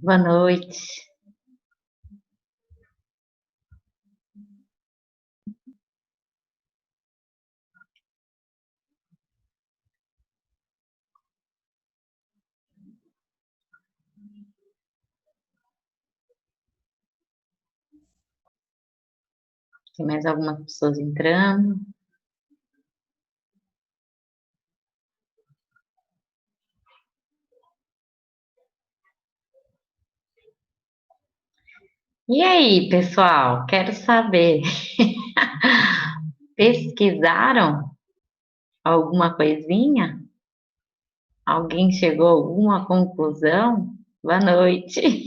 Boa noite. Tem mais algumas pessoas entrando. E aí, pessoal? Quero saber. Pesquisaram alguma coisinha? Alguém chegou a alguma conclusão? Boa noite.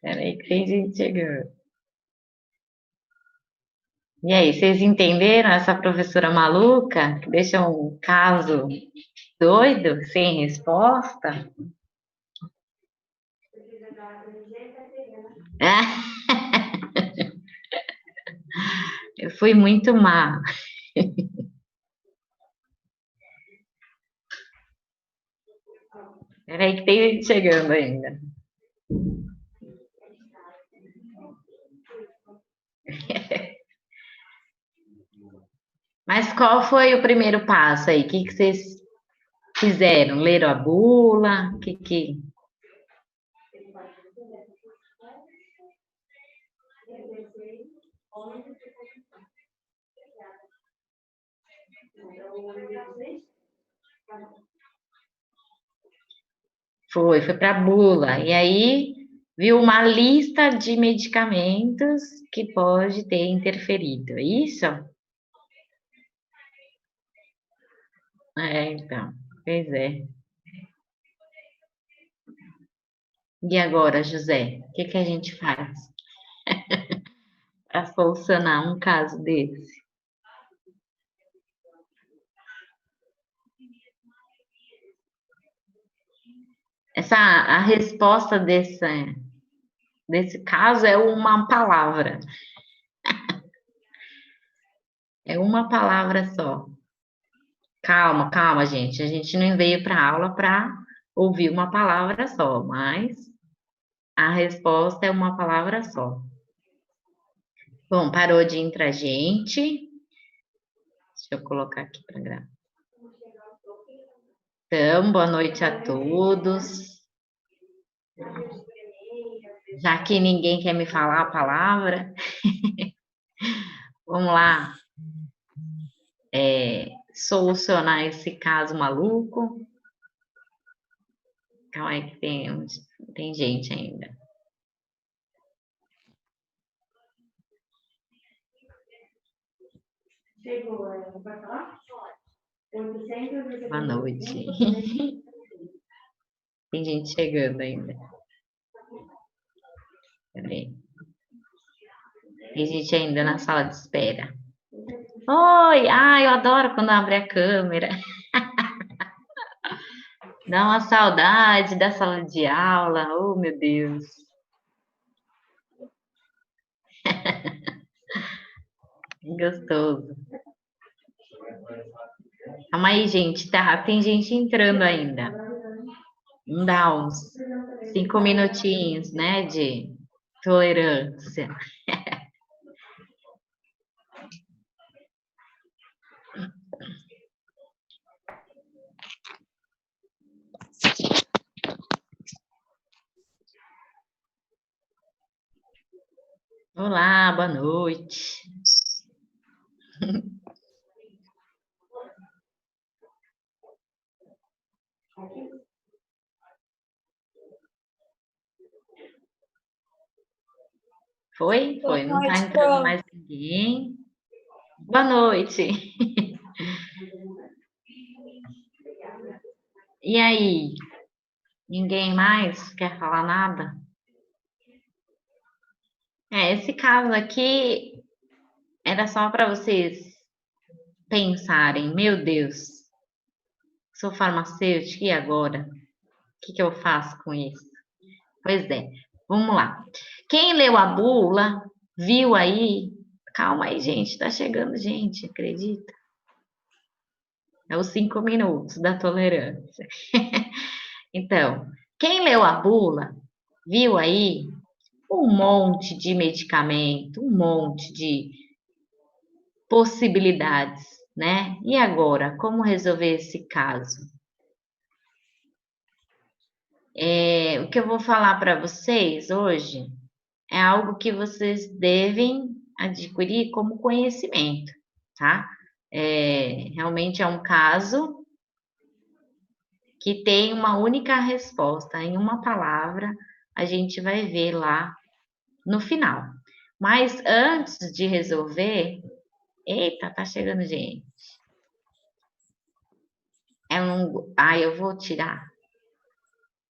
Peraí que tem gente chegando. E aí, vocês entenderam essa professora maluca que deixa um caso doido, sem resposta? Eu fui muito má. Peraí que tem gente chegando ainda. Mas qual foi o primeiro passo aí? O que vocês fizeram? Leram a bula? Que... Foi para a bula. E aí viu uma lista de medicamentos que pode ter interferido. É isso? É, então. Pois é. E agora, José, o que a gente faz para solucionar um caso desse? A resposta desse caso é uma palavra. É uma palavra só. Calma, calma, gente. A gente não veio para a aula para ouvir uma palavra só, mas a resposta é uma palavra só. Bom, parou de entrar gente. Deixa eu colocar aqui para gravar. Então, boa noite a todos. Já que ninguém quer me falar a palavra, vamos lá solucionar esse caso maluco. Calma aí que tem gente ainda. Boa noite. Tem gente chegando ainda. Peraí. Tem gente ainda na sala de espera. Oi! Ah, eu adoro quando abre a câmera. Dá uma saudade da sala de aula. Oh, meu Deus. Gostoso. Calma aí, gente. Tá, tem gente entrando ainda. Não dá uns 5 minutinhos, né, de tolerância. Olá, boa noite. Foi? Foi. Não tá entrando mais ninguém. Boa noite. E aí? Ninguém mais quer falar nada? Esse caso aqui era só para vocês pensarem, meu Deus, sou farmacêutica e agora? O que eu faço com isso? Pois é, vamos lá. Quem leu a bula, viu aí? Calma aí, gente, tá chegando gente, acredita? É os 5 minutos da tolerância. Então, quem leu a bula, viu aí um monte de medicamento, um monte de possibilidades, né? E agora, como resolver esse caso? O que eu vou falar para vocês hoje é algo que vocês devem adquirir como conhecimento, tá? Realmente é um caso que tem uma única resposta, em uma palavra, a gente vai ver lá no final. Mas antes de resolver, eita, tá chegando gente. Eu vou tirar,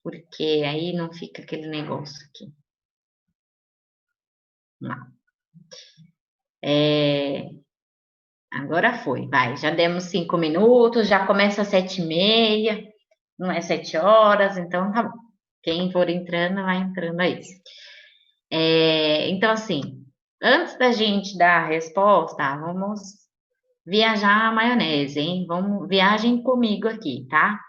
porque aí não fica aquele negócio aqui. Não. Agora foi, vai. Já demos 5 minutos, já começa às 7h30, não é 7 horas, então tá bom. Quem for entrando, vai entrando aí. Então, assim, antes da gente dar a resposta, vamos viajar a maionese, hein? Viagem comigo aqui, tá?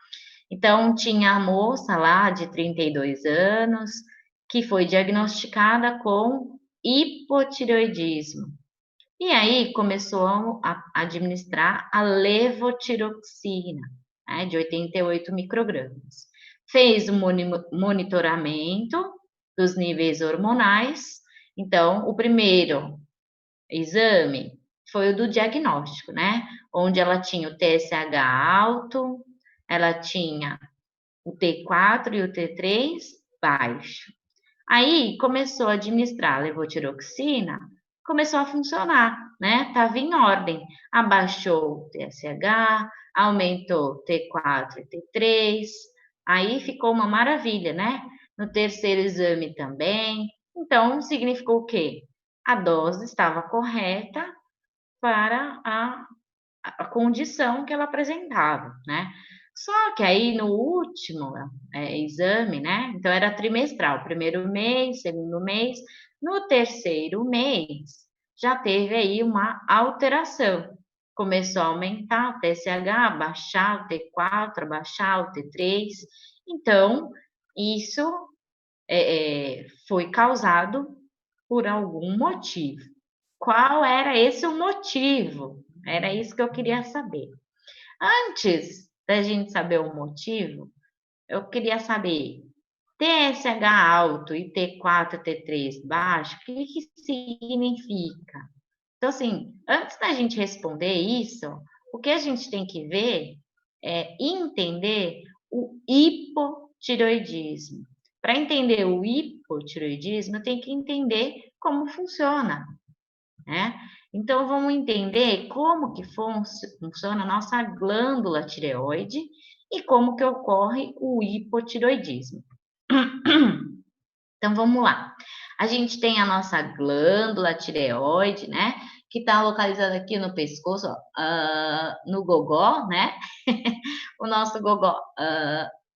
Então, tinha a moça lá de 32 anos que foi diagnosticada com hipotireoidismo. E aí começou a administrar a levotiroxina, né, de 88 microgramas. Fez um monitoramento dos níveis hormonais. Então, o primeiro exame foi o do diagnóstico, né? Onde ela tinha o TSH alto, ela tinha o T4 e o T3 baixo. Aí começou a administrar a levotiroxina, começou a funcionar, né? Estava em ordem. Abaixou o TSH, aumentou T4 e T3, aí ficou uma maravilha, né? No terceiro exame também. Então, significou o quê? A dose estava correta para a condição que ela apresentava, né? Só que aí no último exame, né? Então era trimestral, primeiro mês, segundo mês, no terceiro mês já teve aí uma alteração. Começou a aumentar o TSH, baixar o T4, baixar o T3. Então, isso foi causado por algum motivo. Qual era esse o motivo? Era isso que eu queria saber. Antes da gente saber o motivo, eu queria saber TSH alto e T4, T3 baixo, o que que significa? Então, assim, antes da gente responder isso, o que a gente tem que ver é entender o hipotireoidismo. Para entender o hipotireoidismo, eu tenho que entender como funciona, né? Então, vamos entender como que funciona a nossa glândula tireoide e como que ocorre o hipotireoidismo. Então, vamos lá. A gente tem a nossa glândula tireoide, né? Que está localizada aqui no pescoço, ó, no gogó, né? O nosso gogó,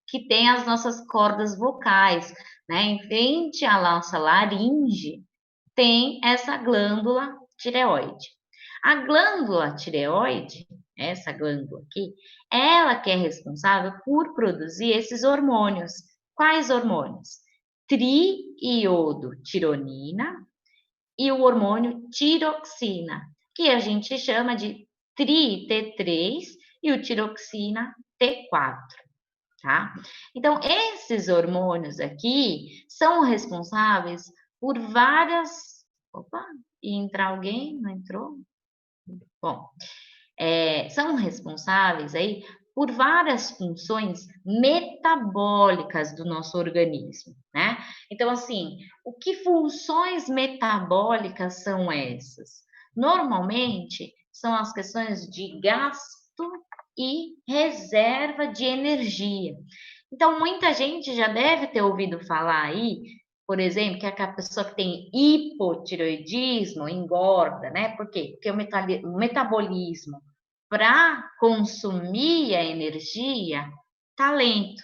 que tem as nossas cordas vocais, né? Em frente à nossa laringe, tem essa glândula tireoide. A glândula tireoide, essa glândula aqui, ela que é responsável por esses hormônios. Quais hormônios? Triiodotironina e o hormônio tiroxina, que a gente chama de T3 e o tiroxina T4, tá? Então, esses hormônios aqui são responsáveis por várias. Opa, e entrar alguém? Não entrou? Bom, são responsáveis aí por várias funções metabólicas do nosso organismo, né? Então, assim, o que funções metabólicas são essas? Normalmente, são as questões de gasto e reserva de energia. Então, muita gente já deve ter ouvido falar aí, por exemplo, que a pessoa que tem hipotireoidismo engorda, né? Por quê? Porque o metabolismo para consumir a energia tá lento.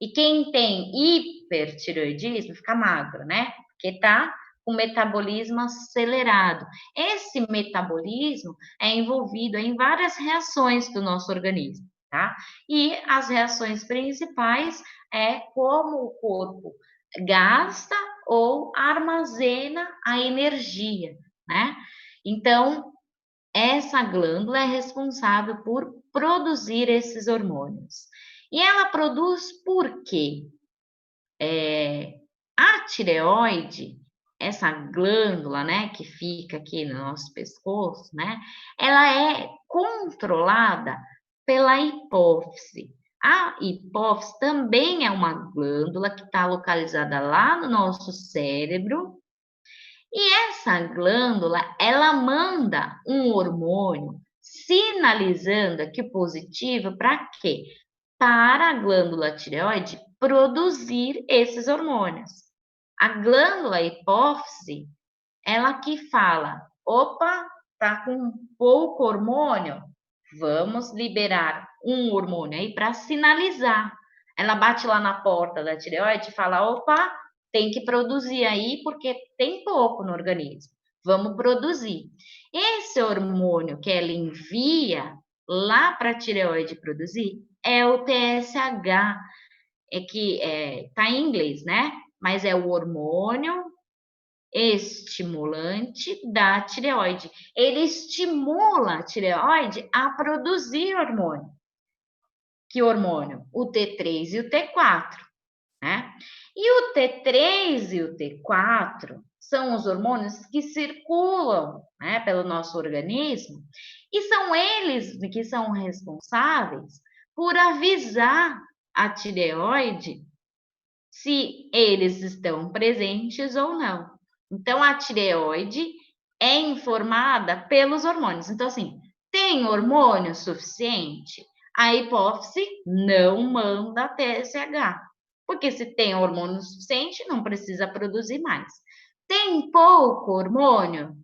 E quem tem hipertireoidismo fica magro, né? Porque tá com o metabolismo acelerado. Esse metabolismo é envolvido em várias reações do nosso organismo. tá? E as reações principais é como o corpo gasta ou armazena a energia, né? Então, essa glândula é responsável por produzir esses hormônios. E ela produz por quê? A tireoide, essa glândula, né, que fica aqui no nosso pescoço, né, ela é controlada pela hipófise. A hipófise também é uma glândula que está localizada lá no nosso cérebro. E essa glândula, ela manda um hormônio sinalizando aqui positivo para quê? Para a glândula tireoide produzir esses hormônios. A glândula hipófise, ela que fala, opa, tá com pouco hormônio, vamos liberar um hormônio aí para sinalizar. Ela bate lá na porta da tireoide e fala, opa, tem que produzir aí porque tem pouco no organismo. Vamos produzir. Esse hormônio que ela envia lá para a tireoide produzir é o TSH, que tá em inglês, né? Mas é o hormônio estimulante da tireoide. Ele estimula a tireoide a produzir hormônio. Que hormônio? O T3 e o T4, né? E o T3 e o T4 são os hormônios que circulam, né, pelo nosso organismo e são eles que são responsáveis por avisar a tireoide se eles estão presentes ou não. Então, a tireoide é informada pelos hormônios. Então, assim, tem hormônio suficiente? A hipófise não manda TSH. Porque se tem hormônio suficiente, não precisa produzir mais. Tem pouco hormônio?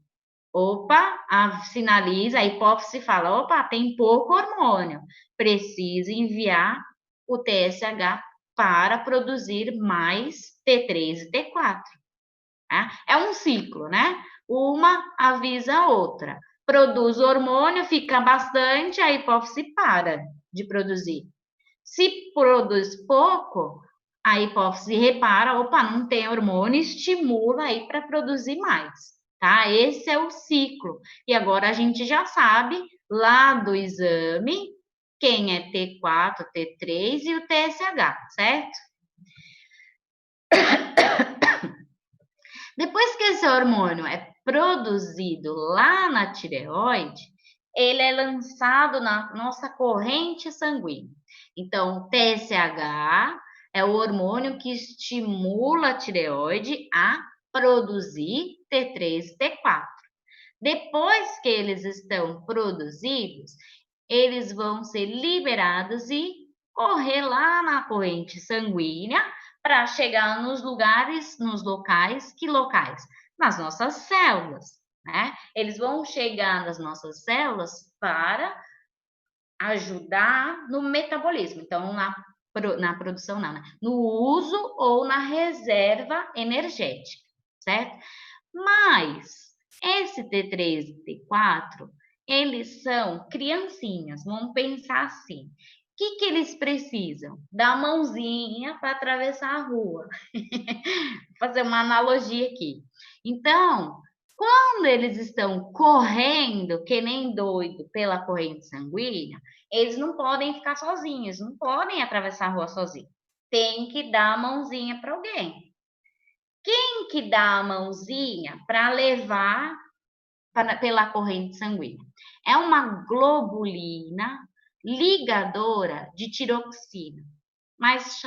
Opa, sinaliza, a hipófise fala, opa, tem pouco hormônio. Precisa enviar o TSH para produzir mais T3 e T4. Tá? É um ciclo, né? Uma avisa a outra. Produz hormônio, fica bastante, a hipófise para de produzir. Se produz pouco, a hipófise repara, opa, não tem hormônio, estimula aí para produzir mais, tá? Esse é o ciclo. E agora a gente já sabe lá do exame quem é T4, T3 e o TSH, certo? Depois que esse hormônio é produzido lá na tireoide, ele é lançado na nossa corrente sanguínea. Então, TSH é o hormônio que estimula a tireoide a produzir T3 e T4. Depois que eles estão produzidos, eles vão ser liberados e correr lá na corrente sanguínea para chegar nos lugares, nos locais, que locais? Nas nossas células, né? Eles vão chegar nas nossas células para ajudar no metabolismo. Então, na produção não, né? No uso ou na reserva energética, certo? Mas esse T3 e T4, eles são criancinhas, vamos pensar assim. O que eles precisam? Da mãozinha para atravessar a rua. Vou fazer uma analogia aqui. Então, quando eles estão correndo, que nem doido, pela corrente sanguínea, eles não podem ficar sozinhos, não podem atravessar a rua sozinhos. Tem que dar a mãozinha para alguém. Quem que dá a mãozinha para levar pela corrente sanguínea? É uma globulina ligadora de tiroxina, mais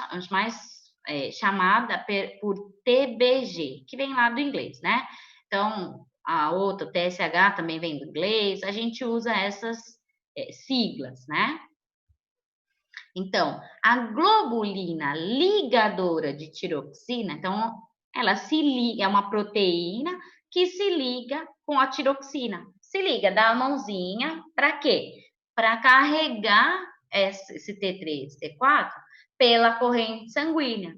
chamada por TBG, que vem lá do inglês, né? Então, a outra, TSH, também vem do inglês, a gente usa essas siglas, né? Então, a globulina ligadora de tiroxina, então, ela se liga, é uma proteína que se liga com a tiroxina. Se liga, dá a mãozinha, para quê? Para carregar esse T3, T4 pela corrente sanguínea.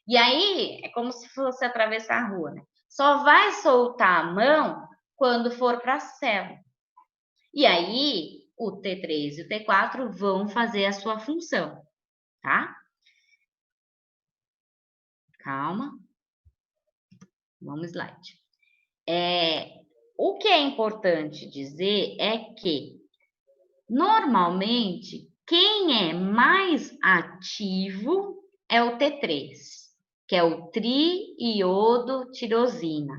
E aí, é como se fosse atravessar a rua, né? Só vai soltar a mão quando for para a célula. E aí, o T3 e o T4 vão fazer a sua função, tá? Calma. Vamos slide. O que é importante dizer é que, normalmente, quem é mais ativo é o T3, que é o triiodotirosina.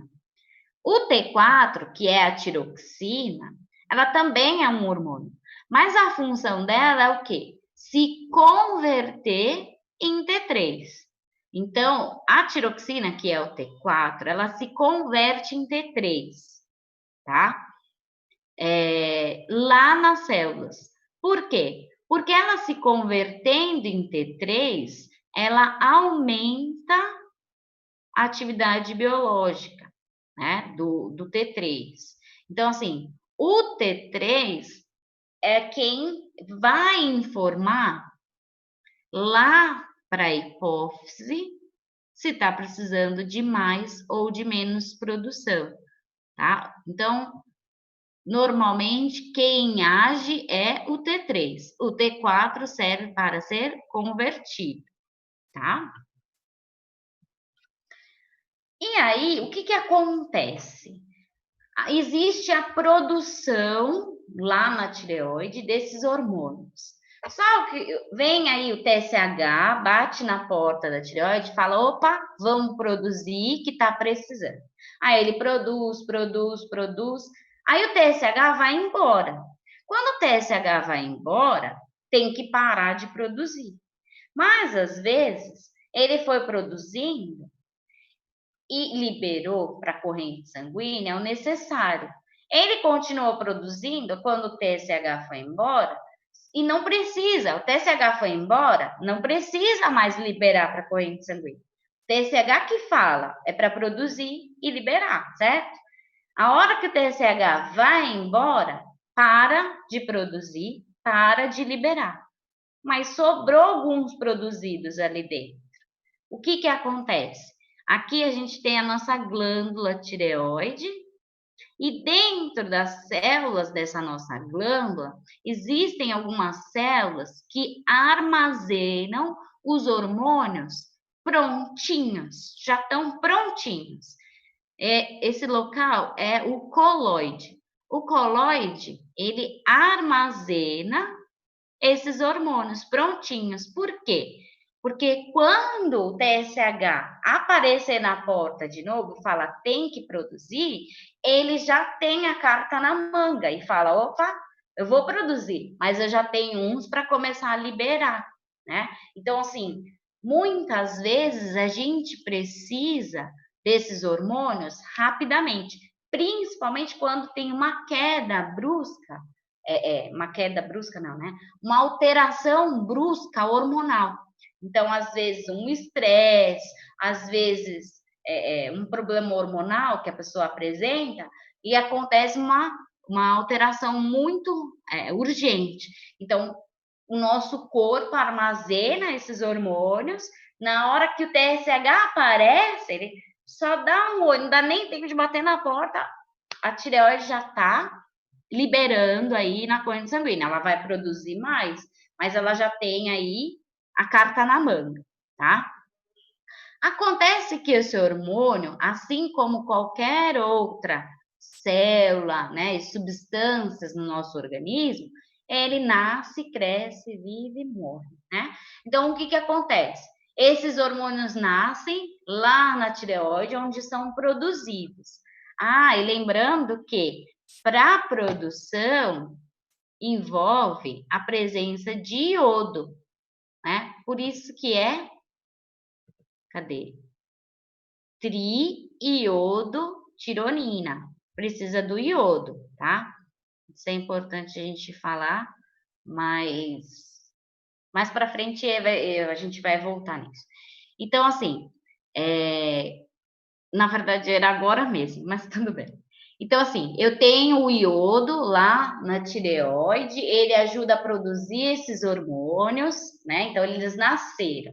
O T4, que é a tiroxina, ela também é um hormônio, mas a função dela é o quê? Se converter em T3. Então, a tiroxina, que é o T4, ela se converte em T3, tá? Lá nas células. Por quê? Porque ela se convertendo em T3, ela aumenta a atividade biológica, né, do T3. Então, assim, o T3 é quem vai informar lá para a hipófise se está precisando de mais ou de menos produção, tá? Então, normalmente, quem age é o T3. O T4 serve para ser convertido, tá? E aí, o que que acontece? Existe a produção lá na tireoide desses hormônios. Só que vem aí o TSH, bate na porta da tireoide e fala: opa, vamos produzir que está precisando. Aí ele produz. Aí o TSH vai embora. Quando o TSH vai embora, tem que parar de produzir. Mas às vezes ele foi produzindo e liberou para a corrente sanguínea o necessário. Ele continuou produzindo quando o TSH foi embora e não precisa, o TSH foi embora, não precisa mais liberar para a corrente sanguínea. O TSH que fala é para produzir e liberar, certo? A hora que o TSH vai embora, para de produzir, para de liberar. Mas sobrou alguns produzidos ali dentro. O que que acontece? Aqui a gente tem a nossa glândula tireoide e dentro das células dessa nossa glândula existem algumas células que armazenam os hormônios prontinhos, já estão prontinhos. Esse local é o coloide. O coloide, ele armazena esses hormônios prontinhos. Por quê? Porque quando o TSH aparecer na porta de novo e fala tem que produzir, ele já tem a carta na manga e fala, opa, eu vou produzir, mas eu já tenho uns para começar a liberar, né? Então, assim, muitas vezes a gente precisa desses hormônios rapidamente, principalmente quando tem uma queda brusca, uma queda brusca não, né? Uma alteração brusca hormonal. Então, às vezes, um estresse, às vezes, um problema hormonal que a pessoa apresenta e acontece uma alteração muito urgente. Então, o nosso corpo armazena esses hormônios. Na hora que o TSH aparece, ele só dá um olho, não dá nem tempo de bater na porta, a tireoide já está liberando aí na corrente sanguínea. Ela vai produzir mais, mas ela já tem aí a carta na manga, tá? Acontece que esse hormônio, assim como qualquer outra célula, né, e substâncias no nosso organismo, ele nasce, cresce, vive e morre, né? Então, o que que acontece? Esses hormônios nascem lá na tireoide, onde são produzidos. E lembrando que para a produção envolve a presença de iodo, né? Por isso que cadê? Triiodotironina. Precisa do iodo, tá? Isso é importante a gente falar, mas mais para frente a gente vai voltar nisso. Então, assim, na verdade era agora mesmo, mas tudo bem. Então, assim, eu tenho o iodo lá na tireoide, ele ajuda a produzir esses hormônios, né? Então, eles nasceram.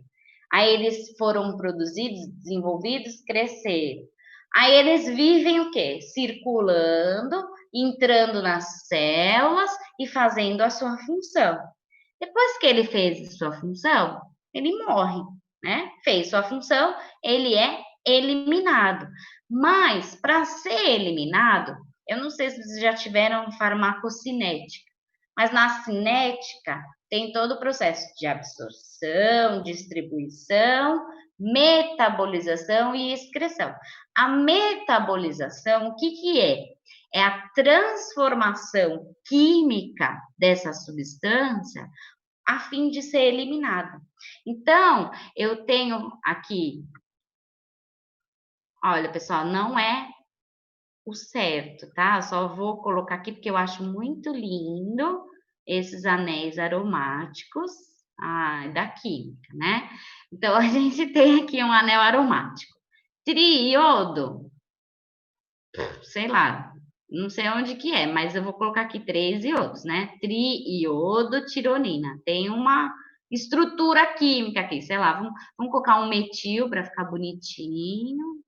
Aí, eles foram produzidos, desenvolvidos, cresceram. Aí, eles vivem o quê? Circulando entrando nas células e fazendo a sua função. Depois que ele fez a sua função, ele morre, né? Fez sua função, ele é eliminado. Mas, para ser eliminado, eu não sei se vocês já tiveram farmacocinética, mas na cinética tem todo o processo de absorção, distribuição, metabolização e excreção. A metabolização, o que que é? É a transformação química dessa substância a fim de ser eliminada. Então, eu tenho aqui, olha, pessoal, não é o certo, tá? Eu só vou colocar aqui porque eu acho muito lindo esses anéis aromáticos, da química, né? Então, a gente tem aqui um anel aromático. Triodo, sei lá, não sei onde que é, mas eu vou colocar aqui 3 iodos, né? Triiodo, tironina. Tem uma estrutura química aqui, sei lá, vamos colocar um metil para ficar bonitinho.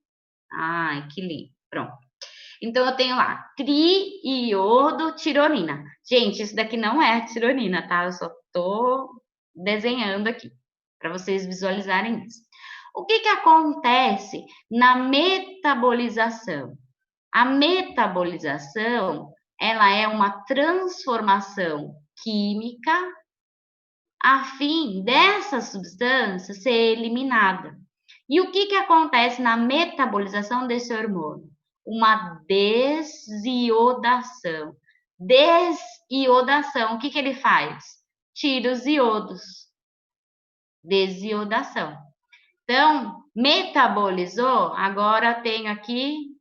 Ai, que lindo. Pronto. Então, eu tenho lá triiodotironina. Gente, isso daqui não é tironina, tá? Eu só tô desenhando aqui para vocês visualizarem isso. O que que acontece na metabolização? A metabolização, ela é uma transformação química a fim dessa substância ser eliminada. E o que que acontece na metabolização desse hormônio? Uma desiodação. Desiodação, o que que ele faz? Tira os iodos. Desiodação. Então, metabolizou, agora tenho aqui,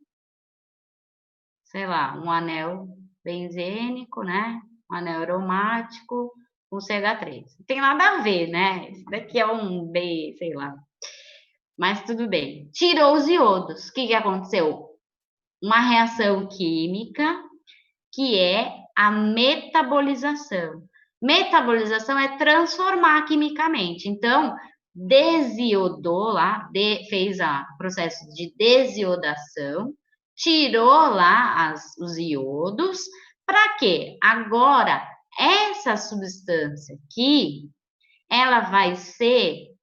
sei lá, um anel benzênico, né? Um anel aromático com CH3. Não tem nada a ver, né? Esse daqui é um B, sei lá. Mas tudo bem. Tirou os iodos. O que que aconteceu? Uma reação química que é a metabolização. Metabolização é transformar quimicamente. Então, desiodou lá, fez o processo de desiodação, tirou lá os iodos. Para quê? Agora, essa substância aqui, ela vai ser,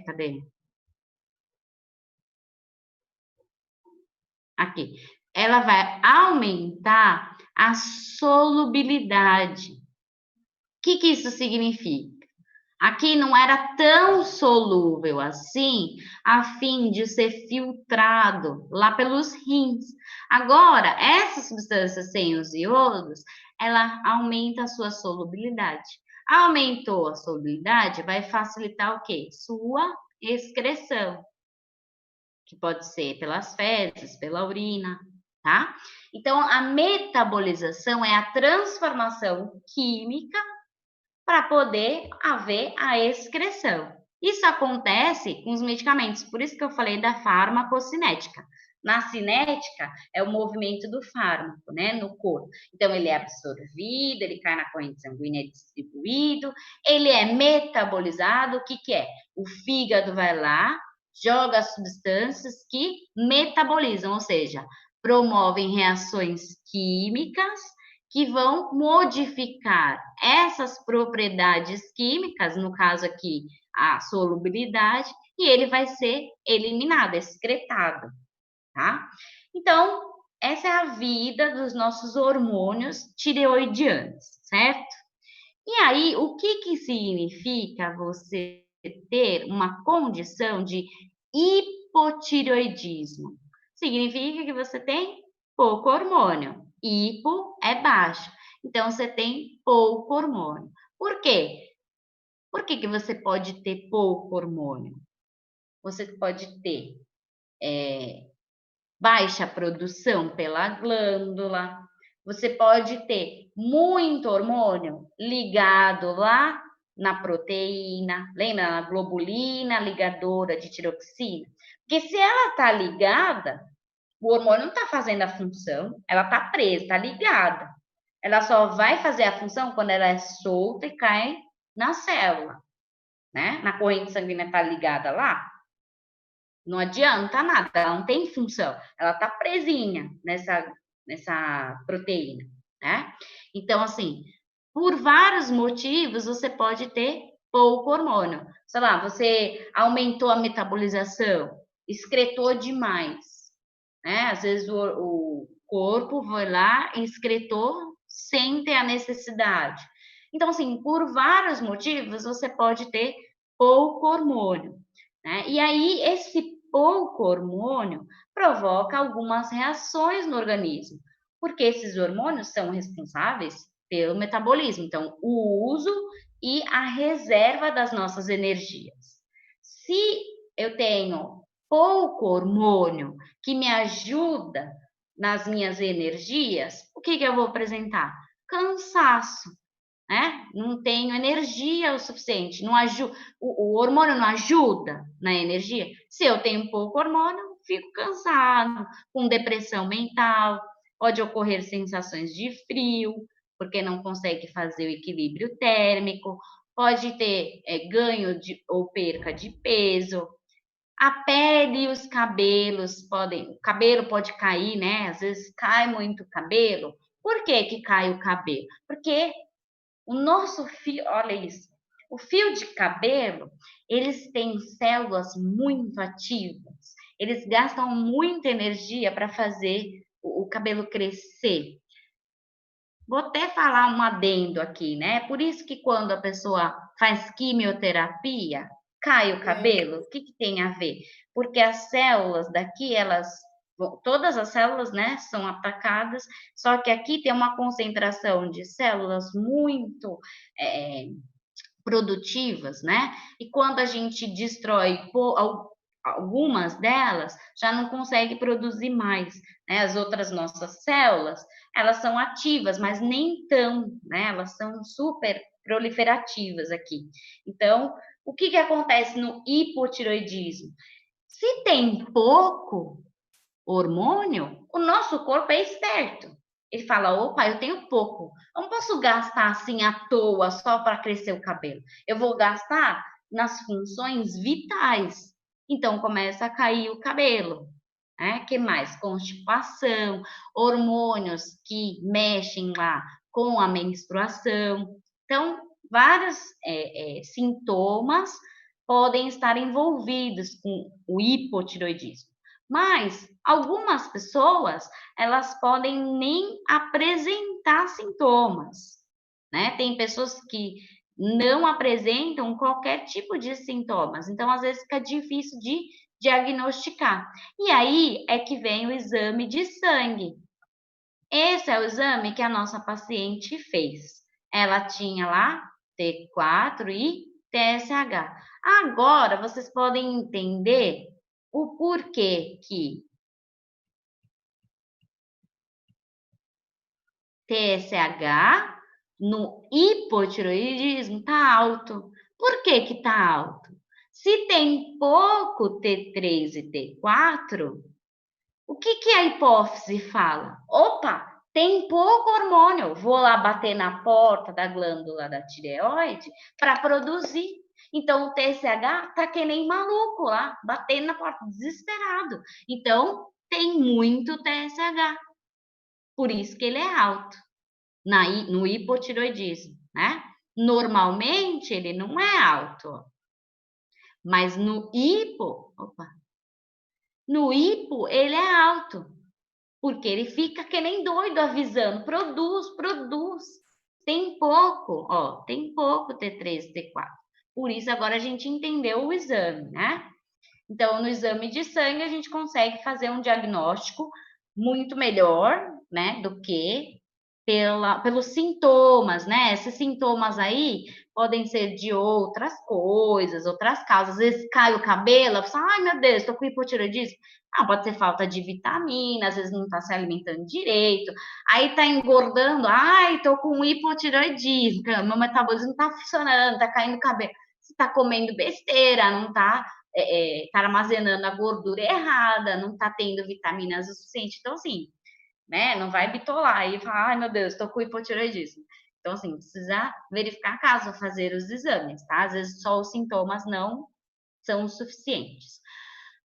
cadê? Aqui. Ela vai aumentar a solubilidade. O que que isso significa? Aqui não era tão solúvel assim, a fim de ser filtrado lá pelos rins. Agora, essa substância sem os iodos, ela aumenta a sua solubilidade. Aumentou a solubilidade, vai facilitar o quê? Sua excreção, que pode ser pelas fezes, pela urina, tá? Então, a metabolização é a transformação química para poder haver a excreção. Isso acontece com os medicamentos, por isso que eu falei da farmacocinética. Na cinética, é o movimento do fármaco, né, no corpo. Então, ele é absorvido, ele cai na corrente sanguínea, é distribuído, ele é metabolizado, o que que é? O fígado vai lá, joga as substâncias que metabolizam, ou seja, promovem reações químicas que vão modificar essas propriedades químicas, no caso aqui, a solubilidade, e ele vai ser eliminado, excretado, tá? Então, essa é a vida dos nossos hormônios tireoidianos, certo? E aí, o que que significa você ter uma condição de hipotireoidismo? Significa que você tem pouco hormônio. Hipo é baixo. Então, você tem pouco hormônio. Por quê? Por que que você pode ter pouco hormônio? Você pode ter baixa produção pela glândula, você pode ter muito hormônio ligado lá na proteína, lembra na globulina ligadora de tiroxina? Porque se ela está ligada, o hormônio não está fazendo a função, ela está presa, está ligada. Ela só vai fazer a função quando ela é solta e cai na célula, né? Na corrente sanguínea está ligada lá, não adianta nada, ela não tem função, ela está presinha nessa nessa proteína, né? Então, assim, por vários motivos, você pode ter pouco hormônio. Sei lá, você aumentou a metabolização, excretou demais, né? Às vezes o corpo vai lá e excretou sem ter a necessidade. Então, assim, por vários motivos, você pode ter pouco hormônio, né? E aí, esse pouco hormônio provoca algumas reações no organismo, porque esses hormônios são responsáveis pelo metabolismo, então, o uso e a reserva das nossas energias. Se eu tenho pouco hormônio que me ajuda nas minhas energias, o que eu vou apresentar? Cansaço, né? Não tenho energia o suficiente, não o hormônio não ajuda na energia. Se eu tenho pouco hormônio, fico cansado, com depressão mental, pode ocorrer sensações de frio, porque não consegue fazer o equilíbrio térmico, pode ter ganho ou perca de peso, a pele e os cabelos o cabelo pode cair, né? Às vezes cai muito o cabelo. Por que que cai o cabelo? Porque o nosso fio, olha isso, o fio de cabelo, eles têm células muito ativas, eles gastam muita energia para fazer o cabelo crescer. Vou até falar um adendo aqui, né? Por isso que quando a pessoa faz quimioterapia, cai o cabelo, o que que tem a ver? Porque as células daqui, todas as células, né, são atacadas, só que aqui tem uma concentração de células muito produtivas, né? E quando a gente destrói algumas delas, já não consegue produzir mais, né? As outras nossas células, elas são ativas, mas nem tão, né? Elas são super proliferativas aqui. Então, o que que acontece no hipotiroidismo? Se tem pouco hormônio, o nosso corpo é esperto. Ele fala: opa, eu tenho pouco. Eu não posso gastar assim à toa só para crescer o cabelo. Eu vou gastar nas funções vitais. Então começa a cair o cabelo. Né? Que mais? Constipação, hormônios que mexem lá com a menstruação. Então, vários sintomas podem estar envolvidos com o hipotiroidismo. Mas algumas pessoas, elas podem nem apresentar sintomas, né? Tem pessoas que não apresentam qualquer tipo de sintomas, então às vezes fica difícil de diagnosticar. E aí é que vem o exame de sangue. Esse é o exame que a nossa paciente fez. Ela tinha lá T4 e TSH. Agora vocês podem entender o porquê que TSH no hipotiroidismo está alto. Por que que está alto? Se tem pouco T3 e T4, o que que a hipófise fala? Opa, tem pouco hormônio, vou lá bater na porta da glândula da tireoide para produzir. Então o TSH tá que nem maluco lá, batendo na porta, desesperado. Então tem muito TSH, por isso que ele é alto no hipotiroidismo, né? Normalmente ele não é alto, mas no hipo ele é alto, porque ele fica que nem doido avisando, produz, produz. Tem pouco, ó, tem pouco T3, T4. Por isso agora a gente entendeu o exame, né? Então, no exame de sangue a gente consegue fazer um diagnóstico muito melhor, né, do que pelos sintomas, né? Esses sintomas aí podem ser de outras coisas, outras causas. Às vezes cai o cabelo, a pessoa, ai meu Deus, tô com hipotireoidismo. Ah, pode ser falta de vitamina, às vezes não tá se alimentando direito, aí tá engordando, ai, tô com hipotireoidismo, meu metabolismo não tá funcionando, tá caindo cabelo. Você tá comendo besteira, não tá, tá armazenando a gordura errada, não tá tendo vitaminas o suficiente. Então, assim, né? Não vai bitolar e falar, ai meu Deus, estou com hipotireoidismo. Então, assim, precisa verificar caso fazer os exames, tá? Às vezes só os sintomas não são suficientes.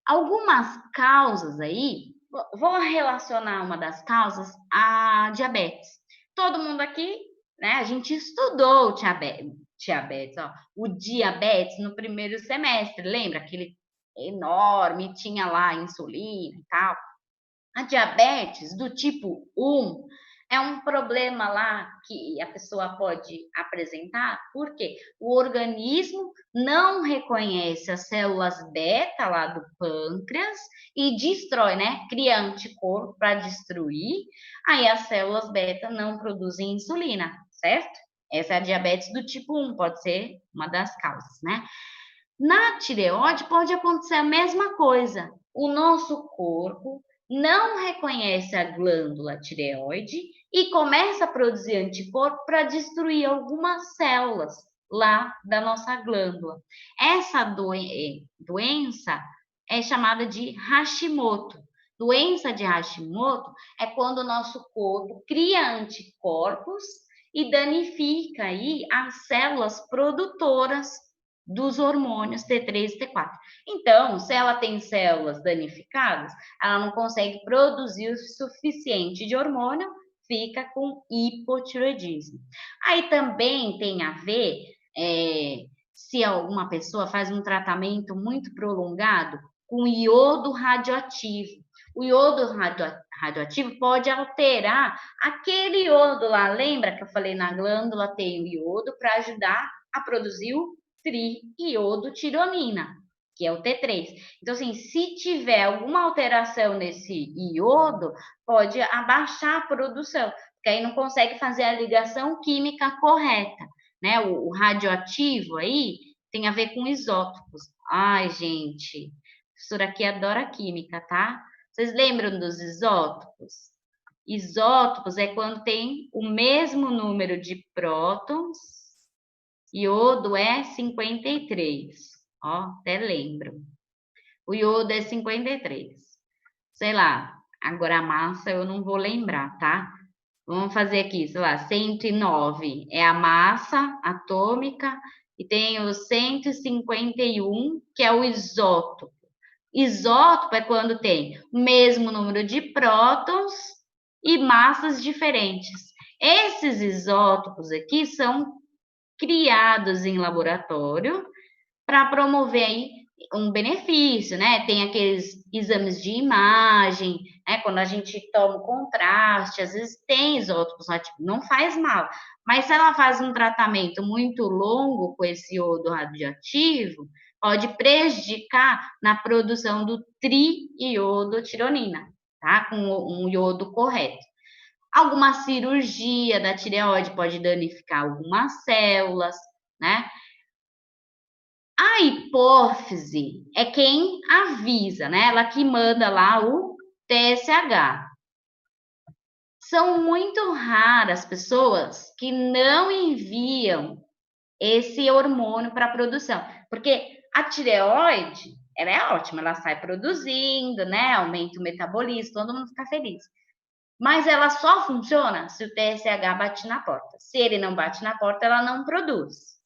Algumas causas aí Vou relacionar uma das causas à diabetes. Todo mundo aqui, né, a gente estudou diabetes, ó, o diabetes no primeiro semestre, lembra? Aquele enorme, tinha lá insulina e tal. A diabetes do tipo 1 é um problema lá que a pessoa pode apresentar, porque o organismo não reconhece as células beta lá do pâncreas e destrói, né? Cria anticorpo para destruir, aí as células beta não produzem insulina, certo? Essa é a diabetes do tipo 1, pode ser uma das causas, né? Na tireoide pode acontecer a mesma coisa. O nosso corpo não reconhece a glândula tireoide e começa a produzir anticorpo para destruir algumas células lá da nossa glândula. Essa doença é chamada de Hashimoto. Doença de Hashimoto é quando o nosso corpo cria anticorpos e danifica aí as células produtoras dos hormônios T3 e T4. Então, se ela tem células danificadas, ela não consegue produzir o suficiente de hormônio, fica com hipotireoidismo. Aí também tem a ver se alguma pessoa faz um tratamento muito prolongado com iodo radioativo. O iodo radioativo pode alterar aquele iodo lá. Lembra que eu falei na glândula tem o iodo para ajudar a produzir o triiodotironina, que é o T3. Então, assim, se tiver alguma alteração nesse iodo, pode abaixar a produção, porque aí não consegue fazer a ligação química correta, né? O radioativo aí tem a ver com isótopos. Ai, gente, a professora aqui adora química, tá? Vocês lembram dos isótopos? Isótopos é quando tem o mesmo número de prótons. Iodo é 53. Ó, até lembro. O iodo é 53. Sei lá, agora a massa eu não vou lembrar, tá? Vamos fazer aqui, sei lá, 109 é a massa atômica e tem o 151, que é o isótopo. Isótopo é quando tem o mesmo número de prótons e massas diferentes. Esses isótopos aqui são criados em laboratório para promover aí um benefício, né? Tem aqueles exames de imagem, né? Quando a gente toma o contraste, às vezes tem isótopos ativos, não faz mal. Mas se ela faz um tratamento muito longo com esse iodo radioativo, pode prejudicar na produção do triiodotironina, tá? Com um iodo correto. Alguma cirurgia da tireoide pode danificar algumas células, né? A hipófise é quem avisa, né? Ela que manda lá o TSH. São muito raras pessoas que não enviam esse hormônio para a produção, porque a tireoide, ela é ótima, ela sai produzindo, né? Aumenta o metabolismo, todo mundo fica feliz. Mas ela só funciona se o TSH bate na porta. Se ele não bate na porta, ela não produz.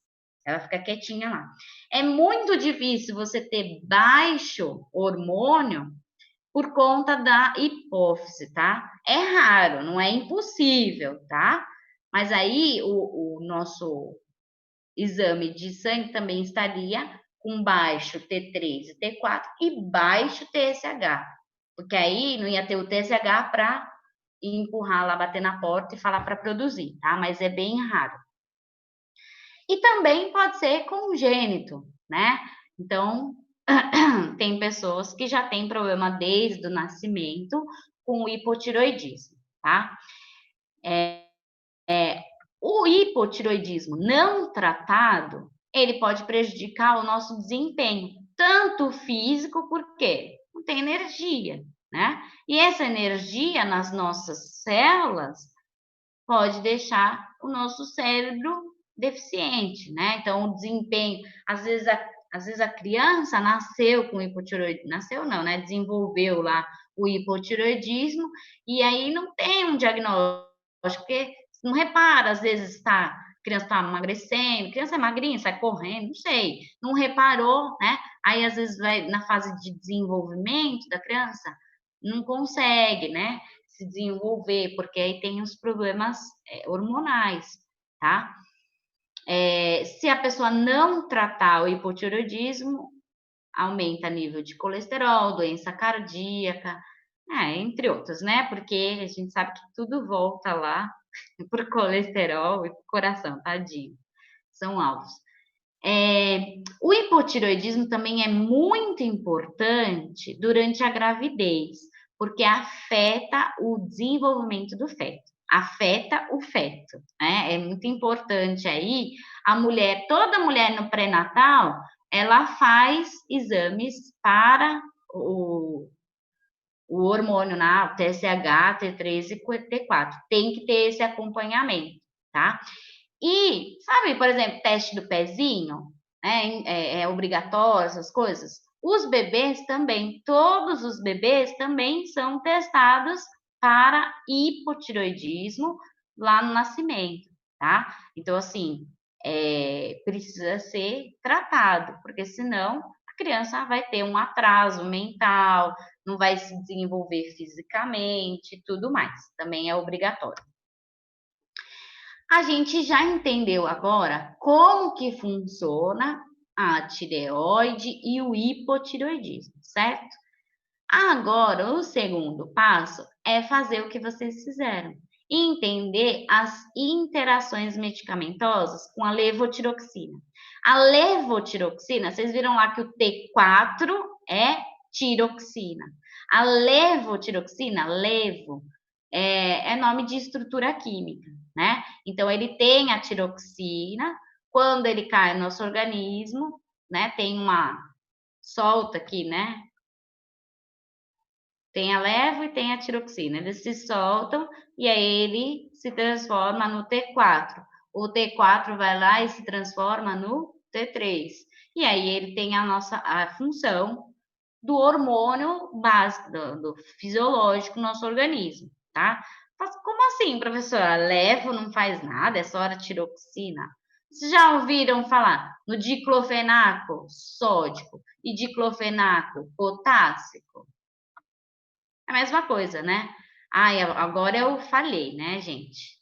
Ela fica quietinha lá. É muito difícil você ter baixo hormônio por conta da hipófise, tá? É raro, não é impossível, tá? Mas aí o nosso exame de sangue também estaria com baixo T3 e T4 e baixo TSH, porque aí não ia ter o TSH para empurrar lá, bater na porta e falar para produzir, tá? Mas é bem raro. E também pode ser congênito, né? Então, tem pessoas que já têm problema desde o nascimento com o hipotiroidismo, tá? O hipotiroidismo não tratado, ele pode prejudicar o nosso desempenho, tanto físico, porque não tem energia, né? E essa energia nas nossas células pode deixar o nosso cérebro deficiente, né? Então, o desempenho, às vezes a criança nasceu com hipotiroidismo, nasceu não, né? Desenvolveu lá o hipotiroidismo e aí não tem um diagnóstico, porque não repara, às vezes está a criança está emagrecendo, criança é magrinha, sai correndo, não sei, não reparou, né? Aí às vezes vai na fase de desenvolvimento da criança, não consegue, né, se desenvolver, porque aí tem os problemas hormonais, tá? Se a pessoa não tratar o hipotireoidismo, aumenta nível de colesterol, doença cardíaca, entre outros, né? Porque a gente sabe que tudo volta lá pro colesterol e pro coração, tadinho. São alvos. O hipotireoidismo também é muito importante durante a gravidez, porque afeta o desenvolvimento do feto. Afeta o feto, né? É muito importante aí a mulher, toda mulher no pré-natal, ela faz exames para o hormônio, né? O TSH, T3 e T4. Tem que ter esse acompanhamento, tá? E, sabe, por exemplo, teste do pezinho, né? É obrigatório, essas coisas. Os bebês também, todos os bebês também são testados para hipotireoidismo lá no nascimento, tá? Então, assim, precisa ser tratado, porque senão a criança vai ter um atraso mental, não vai se desenvolver fisicamente, tudo mais. Também é obrigatório. A gente já entendeu agora como que funciona a tireoide e o hipotireoidismo, certo? Agora, o segundo passo é fazer o que vocês fizeram. Entender as interações medicamentosas com a levotiroxina. A levotiroxina, vocês viram lá que o T4 é tiroxina. A levotiroxina, é nome de estrutura química, né? Então, ele tem a tiroxina, quando ele cai no nosso organismo, né? Tem uma solta aqui, né? Tem a levo e tem a tiroxina. Eles se soltam e aí ele se transforma no T4. O T4 vai lá e se transforma no T3. E aí ele tem a função do hormônio básico, do fisiológico do nosso organismo, tá? Mas como assim, professora? Levo não faz nada, é só a tiroxina. Vocês já ouviram falar no diclofenaco sódico e diclofenaco potássico? É a mesma coisa, né? Ai, agora eu falhei, né, gente?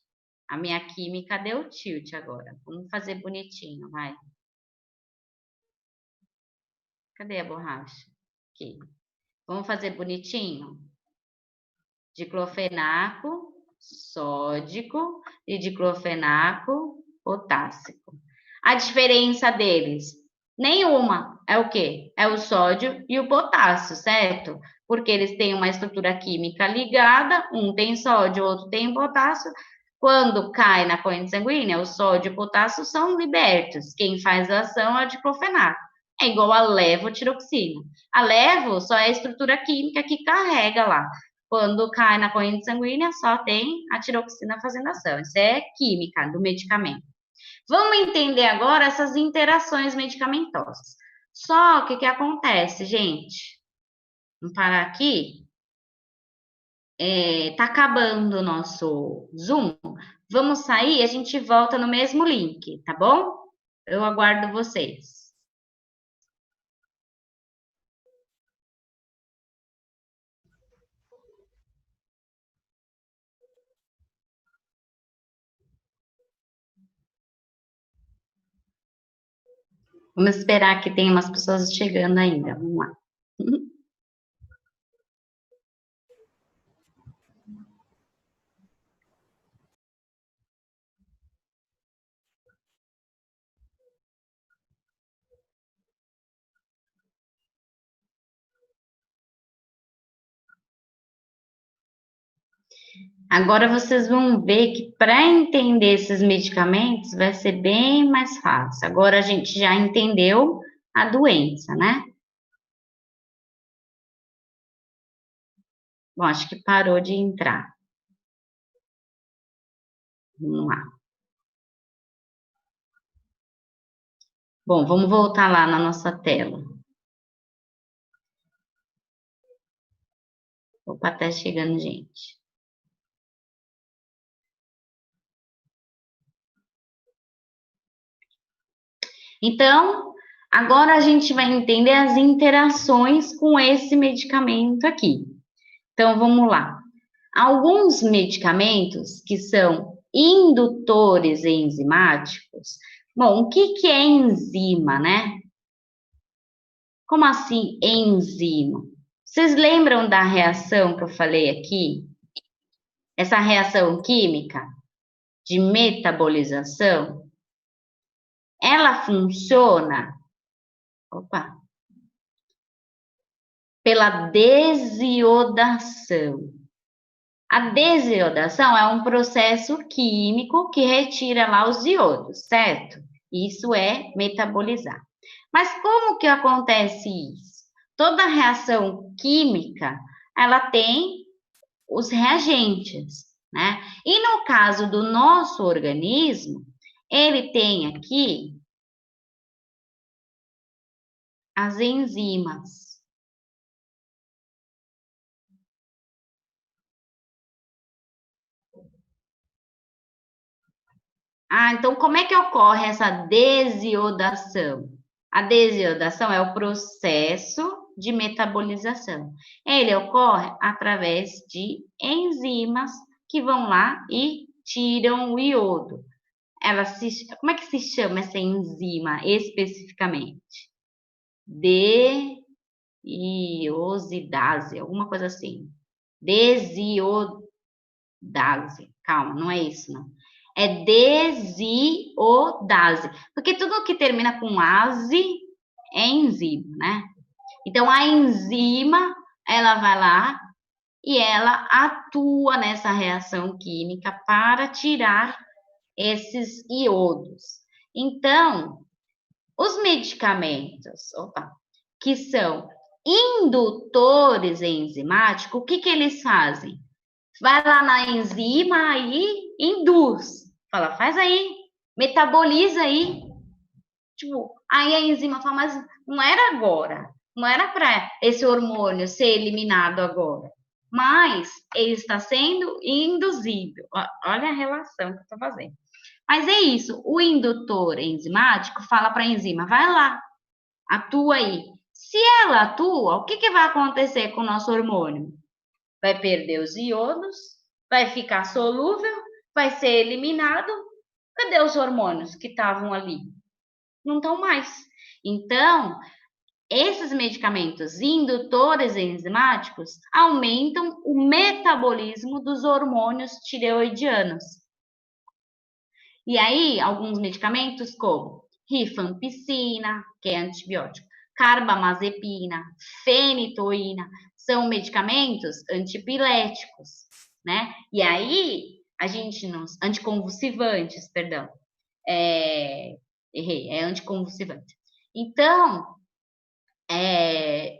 A minha química deu tilt agora. Vamos fazer bonitinho, vai. Cadê a borracha? Aqui. Vamos fazer bonitinho? Diclofenaco sódico e diclofenaco potássico. A diferença deles? Nenhuma. É o quê? É o sódio e o potássio, certo? Porque eles têm uma estrutura química ligada, um tem sódio, o outro tem potássio. Quando cai na corrente sanguínea, o sódio e o potássio são libertos. Quem faz a ação é o diclofenaco. É igual a levotiroxina. A levo só é a estrutura química que carrega lá. Quando cai na corrente sanguínea, só tem a tiroxina fazendo ação. Isso é química do medicamento. Vamos entender agora essas interações medicamentosas. Só que o que acontece, gente? Vamos parar aqui. Tá acabando o nosso Zoom. Vamos sair, a gente volta no mesmo link, tá bom? Eu aguardo vocês. Vamos esperar que tem umas pessoas chegando ainda. Vamos lá. Agora vocês vão ver que para entender esses medicamentos vai ser bem mais fácil. Agora a gente já entendeu a doença, né? Bom, acho que parou de entrar. Vamos lá. Bom, vamos voltar lá na nossa tela. Opa, tá chegando gente. Então, agora a gente vai entender as interações com esse medicamento aqui. Então, vamos lá. Alguns medicamentos que são indutores enzimáticos. Bom, o que é enzima, né? Como assim enzima? Vocês lembram da reação que eu falei aqui? Essa reação química de metabolização, ela funciona, pela desiodação. A desiodação é um processo químico que retira lá os iodos, certo? Isso é metabolizar. Mas como que acontece isso? Toda reação química, ela tem os reagentes, né? E no caso do nosso organismo, ele tem aqui as enzimas. Então como é que ocorre essa desiodação? A desiodação é o processo de metabolização. Ele ocorre através de enzimas que vão lá e tiram o iodo. Como é que se chama essa enzima especificamente? Deiosidase, alguma coisa assim. Desiodase. Calma, não é isso, não. É desiodase. Porque tudo que termina com ase é enzima, né? Então, a enzima, ela vai lá e ela atua nessa reação química para tirar esses iodos. Então, os medicamentos, que são indutores enzimáticos, o que eles fazem? Vai lá na enzima e induz. Fala, faz aí, metaboliza aí. Tipo, aí a enzima fala, mas não era agora. Não era para esse hormônio ser eliminado agora. Mas ele está sendo induzido. Olha a relação que eu estou fazendo. Mas é isso, o indutor enzimático fala para a enzima, vai lá, atua aí. Se ela atua, o que vai acontecer com o nosso hormônio? Vai perder os iodos, vai ficar solúvel, vai ser eliminado. Cadê os hormônios que estavam ali? Não estão mais. Então, esses medicamentos indutores enzimáticos aumentam o metabolismo dos hormônios tireoidianos. E aí, alguns medicamentos como rifampicina, que é antibiótico, carbamazepina, fenitoína, são medicamentos antipiléticos, né? E aí, anticonvulsivantes, perdão. Errei, é anticonvulsivante. Então,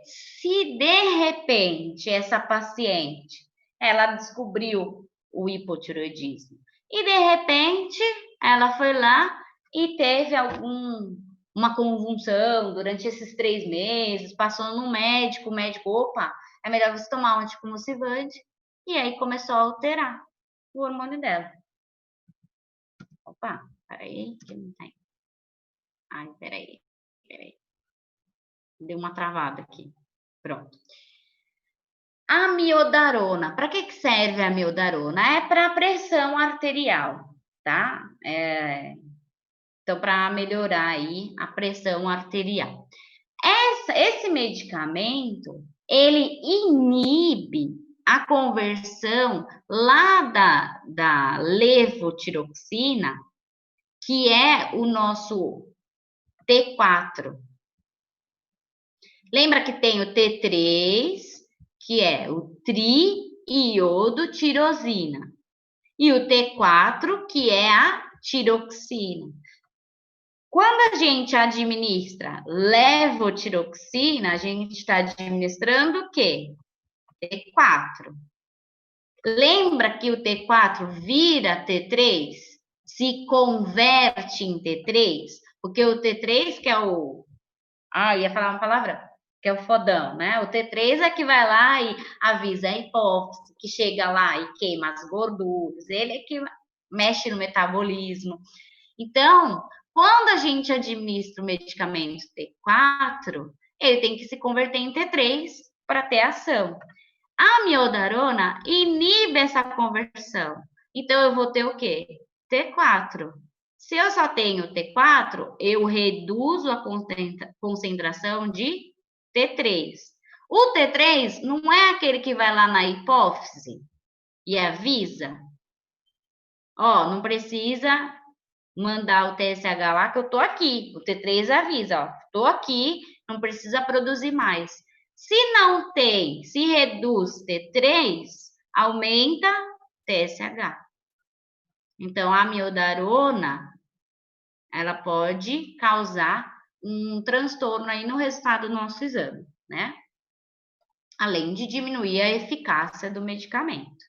se de repente essa paciente, ela descobriu o hipotireoidismo, e de repente ela foi lá e teve uma convulsão durante esses 3 meses, passou no médico, o médico, opa, é melhor você tomar um anticonvulsivante, e aí começou a alterar o hormônio dela. Opa, peraí, que não tem. Ai, peraí. Deu uma travada aqui. Pronto. Amiodarona. Para que serve a amiodarona? É para pressão arterial, tá? Então, para melhorar aí a pressão arterial. Esse medicamento, ele inibe a conversão lá da levotiroxina, que é o nosso T4. Lembra que tem o T3, que é o triiodotirosina, e o T4, que é a tiroxina. Quando a gente administra levotiroxina, a gente está administrando o quê? T4. Lembra que o T4 vira T3? Se converte em T3? Porque o T3, que é o... ia falar uma palavra, que é o fodão, né? O T3 é que vai lá e avisa a hipófise, que chega lá e queima as gorduras, ele é que mexe no metabolismo. Então, quando a gente administra o medicamento T4, ele tem que se converter em T3 para ter ação. A amiodarona inibe essa conversão. Então, eu vou ter o quê? T4. Se eu só tenho T4, eu reduzo a concentração de T3. O T3 não é aquele que vai lá na hipófise e avisa. Ó, não precisa mandar o TSH lá, que eu tô aqui. O T3 avisa, ó, tô aqui, não precisa produzir mais. Se não tem, se reduz T3, aumenta TSH. Então, a amiodarona, ela pode causar um transtorno aí no resultado do nosso exame, né? Além de diminuir a eficácia do medicamento.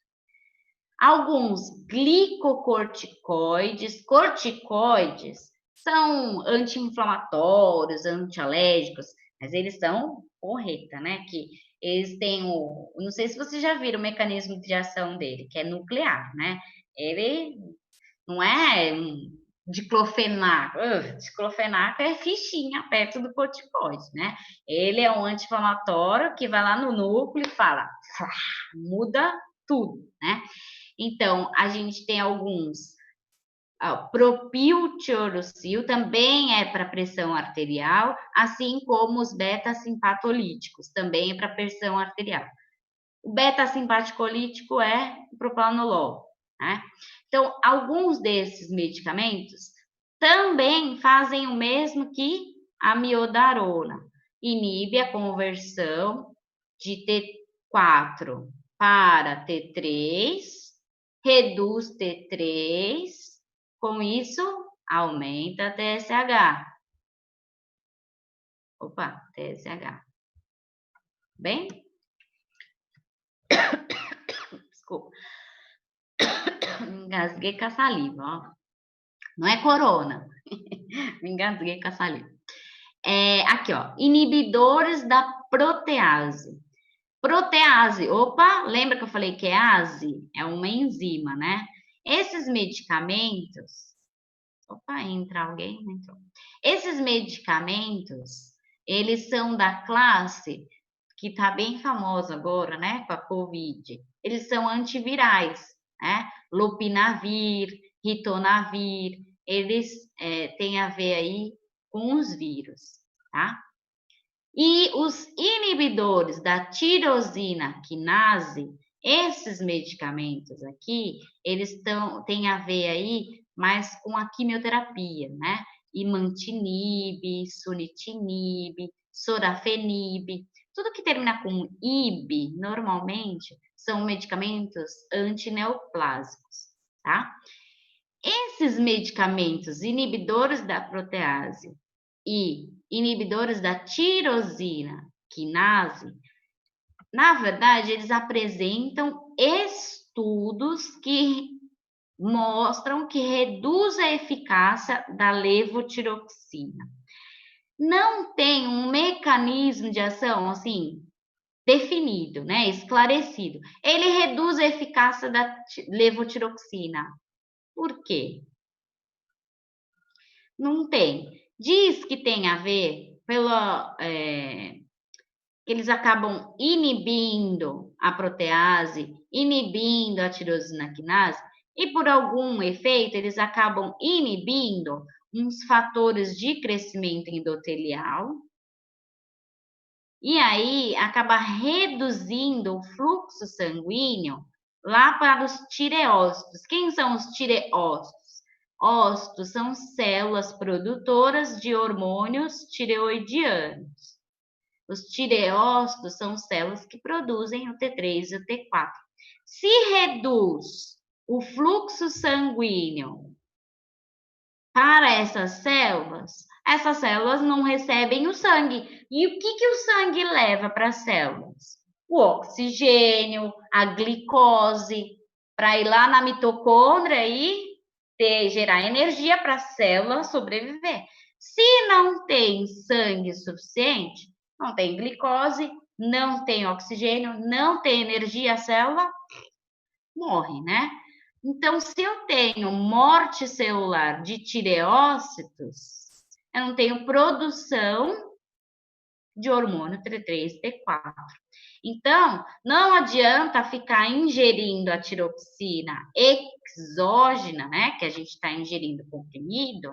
Alguns glicocorticoides, corticoides, são anti-inflamatórios, antialérgicos, mas eles são porreta, né? Que eles têm não sei se vocês já viram o mecanismo de ação dele, que é nuclear, né? Ele não é diclofenaco. Diclofenaco é fichinha perto do corticoide, né? Ele é um anti-inflamatório que vai lá no núcleo e fala, muda tudo, né? Então, a gente tem alguns. Propiltirosil também é para pressão arterial, assim como os beta-simpatolíticos, também é para pressão arterial. O beta-simpaticolítico é o propranolol, né? Então, alguns desses medicamentos também fazem o mesmo que a amiodarona. Inibe a conversão de T4 para T3, reduz T3, com isso, aumenta a TSH. Opa, TSH. Bem? Desculpa. Me engasguei com a saliva, ó. Não é corona. Me engasguei com a saliva. Aqui, ó. Inibidores da protease. Protease, opa, lembra que eu falei que é ase? É uma enzima, né? Esses medicamentos... Opa, entra alguém? Entrou. Esses medicamentos, eles são da classe que está bem famosa agora, né, com a Covid. Eles são antivirais, né? Lopinavir, ritonavir, eles têm a ver aí com os vírus, tá? E os inibidores da tirosina quinase, esses medicamentos aqui, eles têm a ver aí mais com a quimioterapia, né? Imantinib, sunitinib, sorafenib, tudo que termina com IB, normalmente, são medicamentos antineoplásicos, tá? Esses medicamentos inibidores da protease e inibidores da tirosina quinase, na verdade, eles apresentam estudos que mostram que reduz a eficácia da levotiroxina. Não tem um mecanismo de ação, assim, definido, né, esclarecido. Ele reduz a eficácia da levotiroxina. Por quê? Não tem. Diz que tem a ver que eles acabam inibindo a protease, inibindo a tirosina quinase, e por algum efeito eles acabam inibindo uns fatores de crescimento endotelial, e aí acaba reduzindo o fluxo sanguíneo lá para os tireócitos. Quem são os tireócitos? Ócitos são células produtoras de hormônios tireoidianos. Os tireócitos são células que produzem o T3 e o T4. Se reduz o fluxo sanguíneo para essas células não recebem o sangue. E o que o sangue leva para as células? O oxigênio, a glicose, para ir lá na mitocôndria e gerar energia para a célula sobreviver. Se não tem sangue suficiente, não tem glicose, não tem oxigênio, não tem energia, a célula morre, né? Então, se eu tenho morte celular de tireócitos, eu não tenho produção de hormônio T3 e T4. Então, não adianta ficar ingerindo a tiroxina exógena, né, que a gente está ingerindo comprimido,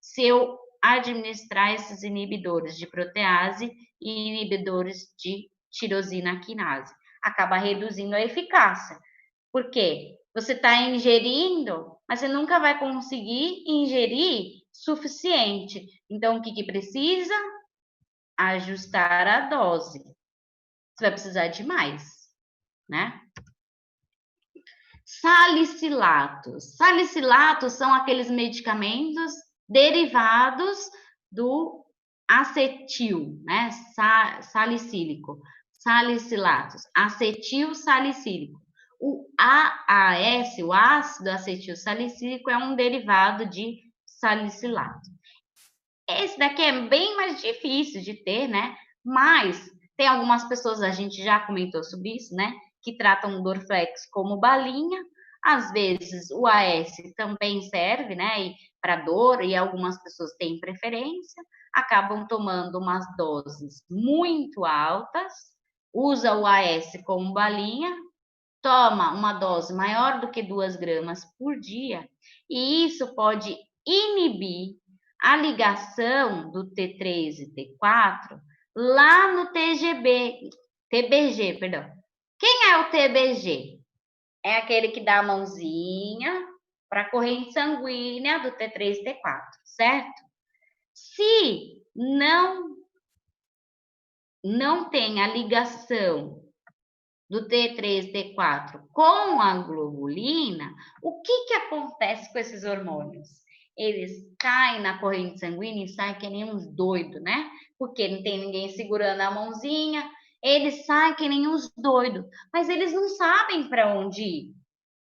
se eu administrar esses inibidores de protease e inibidores de tirosina quinase. Acaba reduzindo a eficácia. Por quê? Você está ingerindo, mas você nunca vai conseguir ingerir suficiente. Então, o que precisa? Ajustar a dose. Você vai precisar de mais, né? Salicilatos. Salicilatos são aqueles medicamentos derivados do acetil, né? Salicílico. Salicilatos. Acetil salicílico. O AAS, o ácido acetil salicílico, é um derivado de salicilato. Esse daqui é bem mais difícil de ter, né? Mas tem algumas pessoas, a gente já comentou sobre isso, né? Que tratam o Dorflex como balinha. Às vezes o AS também serve, né? Para dor, e algumas pessoas têm preferência, acabam tomando umas doses muito altas, usa o AS como balinha, toma uma dose maior do que 2 gramas por dia, e isso pode inibir a ligação do T3 e T4 lá no TBG, perdão. Quem é o TBG? É aquele que dá a mãozinha para a corrente sanguínea do T3 e T4, certo? Se não tem a ligação do T3, T4 com a globulina, o que acontece com esses hormônios? Eles caem na corrente sanguínea e saem que nem uns doidos, né? Porque não tem ninguém segurando a mãozinha, eles saem que nem uns doidos, mas eles não sabem para onde ir.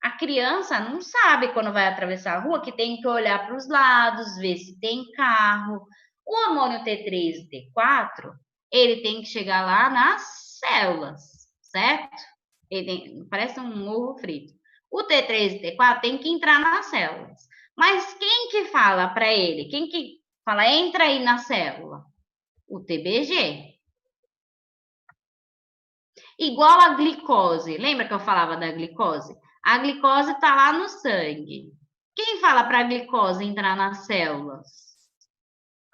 A criança não sabe quando vai atravessar a rua que tem que olhar para os lados, ver se tem carro. O hormônio T3 e T4, ele tem que chegar lá nas células, certo? Parece um ovo frito. O T3 e T4 tem que entrar nas células. Mas quem que fala para ele? Quem que fala, entra aí na célula? O TBG. Igual a glicose. Lembra que eu falava da glicose? A glicose está lá no sangue. Quem fala para a glicose entrar nas células?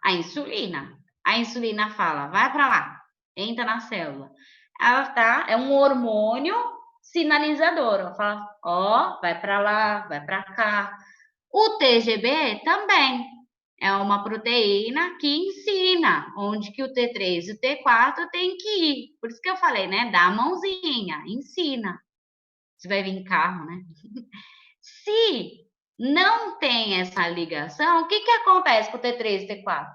A insulina. A insulina fala, vai para lá, entra na célula. Ela é um hormônio sinalizador. Ela fala, ó, vai para lá, vai para cá. O TGB também é uma proteína que ensina onde que o T3 e o T4 tem que ir. Por isso que eu falei, né? Dá a mãozinha, ensina. Se vai vir carro, né? Se não tem essa ligação, o que acontece com o T3 e T4?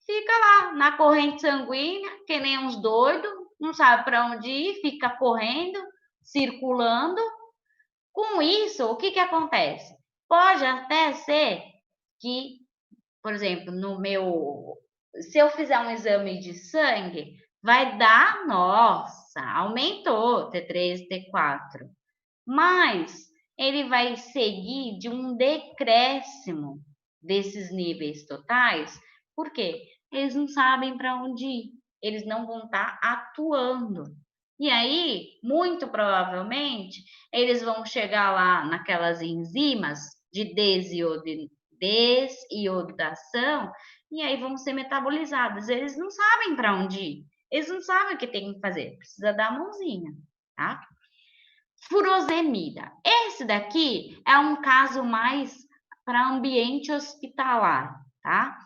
Fica lá na corrente sanguínea, que nem uns doidos, não sabe para onde ir, fica correndo, circulando. Com isso, o que acontece? Pode até ser que, por exemplo, se eu fizer um exame de sangue, vai dar, nossa, aumentou T3, T4. Mas ele vai seguir de um decréscimo desses níveis totais, por quê? Eles não sabem para onde ir, eles não vão estar atuando. E aí, muito provavelmente, eles vão chegar lá naquelas enzimas de desiodação e aí vão ser metabolizadas. Eles não sabem para onde ir, eles não sabem o que tem que fazer, precisa dar a mãozinha, tá? Furosemida. Esse daqui é um caso mais para ambiente hospitalar, tá?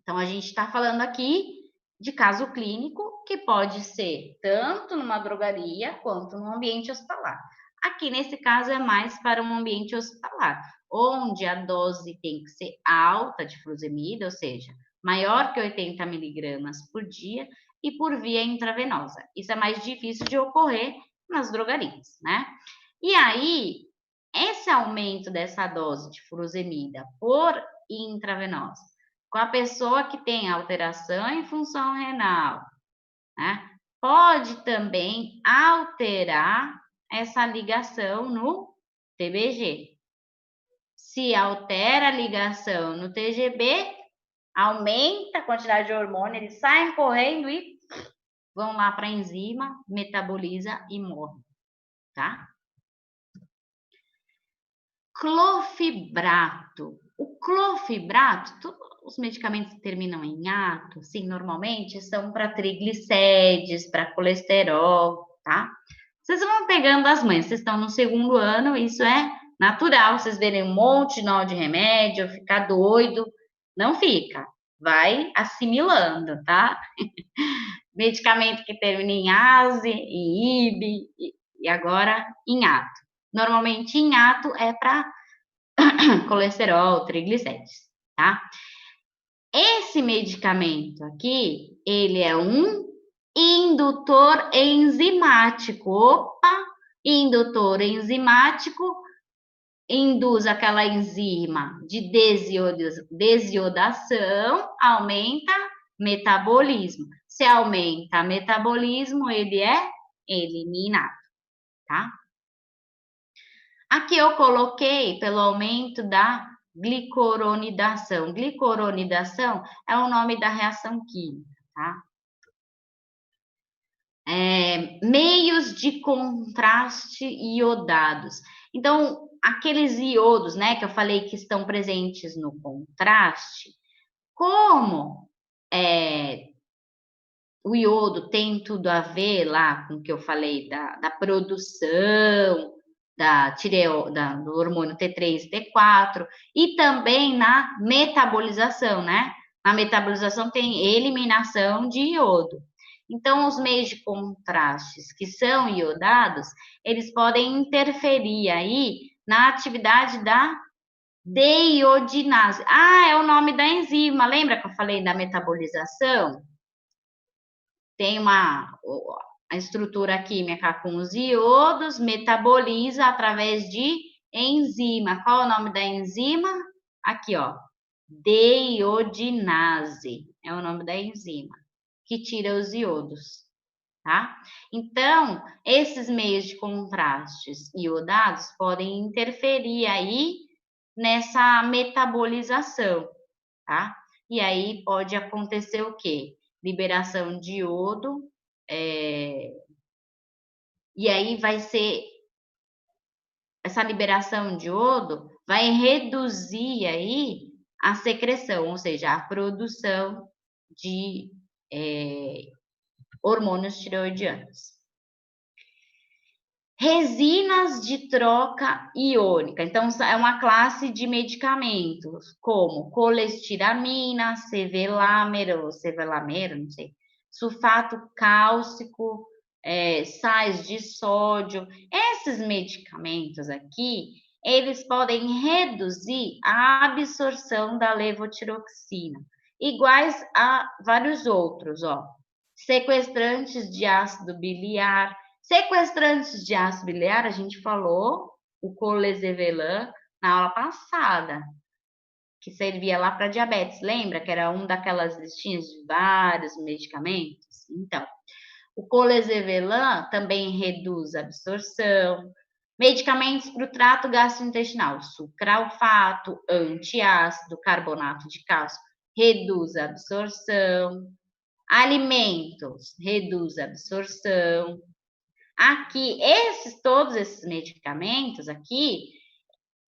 Então, a gente está falando aqui de caso clínico que pode ser tanto numa drogaria quanto no ambiente hospitalar. Aqui, nesse caso, é mais para um ambiente hospitalar, onde a dose tem que ser alta de furosemida, ou seja, maior que 80 miligramas por dia e por via intravenosa. Isso é mais difícil de ocorrer nas drogarias, né? E aí, esse aumento dessa dose de furosemida por intravenosa, com a pessoa que tem alteração em função renal, né? Pode também alterar essa ligação no TBG. Se altera a ligação no TGB, aumenta a quantidade de hormônio, eles saem correndo e vão lá para a enzima, metaboliza e morre, tá? Clofibrato. O clofibrato, os medicamentos que terminam em ato, assim, normalmente são para triglicérides, para colesterol, tá? Vocês vão pegando as manhas, vocês estão no segundo ano, isso é natural, vocês verem um monte de nó de remédio, ficar doido, não fica, vai assimilando, tá? Medicamento que termina em ASE, em IB e agora em ato. Normalmente em ato é para colesterol, triglicérides, tá? Esse medicamento aqui, ele é um indutor enzimático. Opa! Indutor enzimático induz aquela enzima de desiodação, aumenta metabolismo. Se aumenta metabolismo, ele é eliminado, tá? Aqui eu coloquei pelo aumento da glicoronidação. Glicoronidação é o nome da reação química, tá? Meios de contraste iodados. Então, aqueles iodos, né, que eu falei que estão presentes no contraste, como o iodo tem tudo a ver lá com o que eu falei da produção do hormônio T3 e T4, e também na metabolização, né? Na metabolização tem eliminação de iodo. Então, os meios de contrastes que são iodados, eles podem interferir aí na atividade da deiodinase. Ah, é o nome da enzima. Lembra que eu falei da metabolização? Tem a estrutura química com os iodos, metaboliza através de enzima. Qual é o nome da enzima? Aqui, ó. Deiodinase é o nome da enzima, que tira os iodos, tá? Então, esses meios de contrastes iodados podem interferir aí nessa metabolização, tá? E aí pode acontecer o quê? Liberação de iodo, e aí vai ser essa liberação de iodo vai reduzir aí a secreção, ou seja, a produção de hormônios tireoidianos. Resinas de troca iônica. Então, é uma classe de medicamentos, como colestiramina, cevelamero, não sei, sulfato cálcico, sais de sódio. Esses medicamentos aqui, eles podem reduzir a absorção da levotiroxina, iguais a vários outros, ó. Sequestrantes de ácido biliar. Sequestrantes de ácido biliar, a gente falou, o colesevelam na aula passada, que servia lá para diabetes. Lembra que era um daquelas listinhas de vários medicamentos? Então, o colesevelam também reduz a absorção. Medicamentos para o trato gastrointestinal, sucralfato, antiácido, carbonato de cálcio, reduz a absorção. Alimentos, reduz a absorção. Aqui, todos esses medicamentos aqui,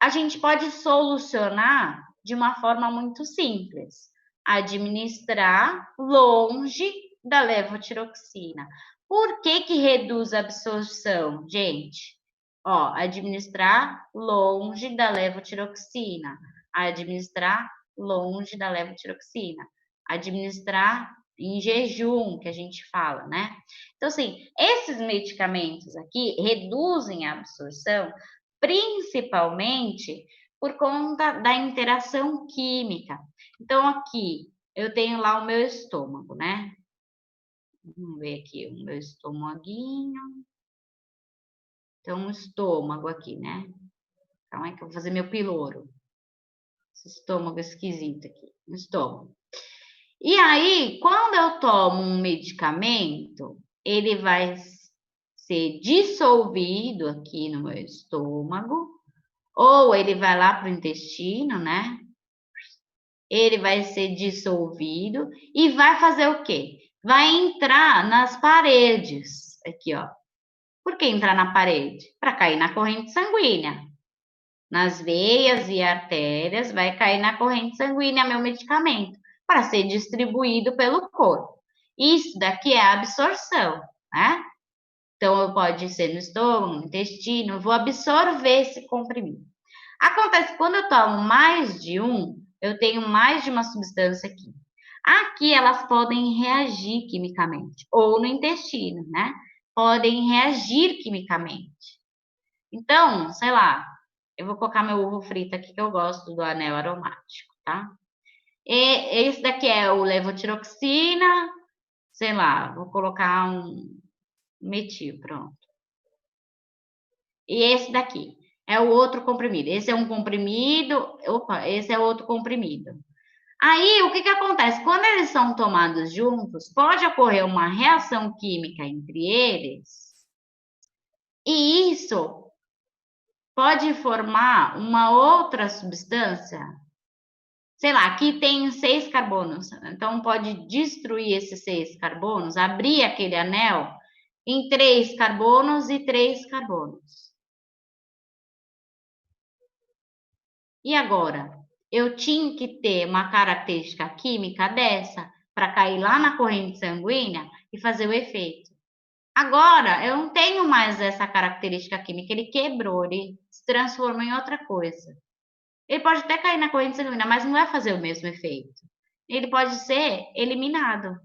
a gente pode solucionar de uma forma muito simples. Administrar longe da levotiroxina. Por que reduz a absorção, gente? Ó, administrar longe da levotiroxina. Administrar longe da levotiroxina. Administrar em jejum, que a gente fala, né? Então, assim, esses medicamentos aqui reduzem a absorção, principalmente por conta da interação química. Então, aqui, eu tenho lá o meu estômago, né? Vamos ver aqui o meu estômaguinho. Então, um estômago aqui, né? Então, é que eu vou fazer meu piloro. Esse estômago esquisito aqui, um estômago. E aí, quando eu tomo um medicamento, ele vai ser dissolvido aqui no meu estômago, ou ele vai lá para o intestino, né? Ele vai ser dissolvido e vai fazer o quê? vai entrar nas paredes. Aqui, ó. Por que entrar na parede? Para cair na corrente sanguínea. Nas veias e artérias, vai cair na corrente sanguínea meu medicamento, para ser distribuído pelo corpo. Isso daqui é a absorção, né? Então, pode ser no estômago, no intestino, eu vou absorver esse comprimido. Acontece quando eu tomo mais de um, eu tenho mais de uma substância aqui. Aqui elas podem reagir quimicamente, ou no intestino, né? Podem reagir quimicamente. Então, sei lá, eu vou colocar meu ovo frito aqui, que eu gosto do anel aromático, tá? E esse daqui é o levotiroxina, sei lá, vou colocar um metil, pronto. E esse daqui é o outro comprimido. Esse é um comprimido, opa, esse é outro comprimido. Aí, o que que acontece? Quando eles são tomados juntos, pode ocorrer uma reação química entre eles, e isso pode formar uma outra substância. Sei lá, aqui tem 6 carbonos, então pode destruir esses 6 carbonos, abrir aquele anel em 3 carbonos e 3 carbonos. E agora? Eu tinha que ter uma característica química dessa para cair lá na corrente sanguínea e fazer o efeito. Agora, eu não tenho mais essa característica química, ele quebrou, ele se transformou em outra coisa. Ele pode até cair na corrente sanguínea, mas não vai fazer o mesmo efeito. Ele pode ser eliminado,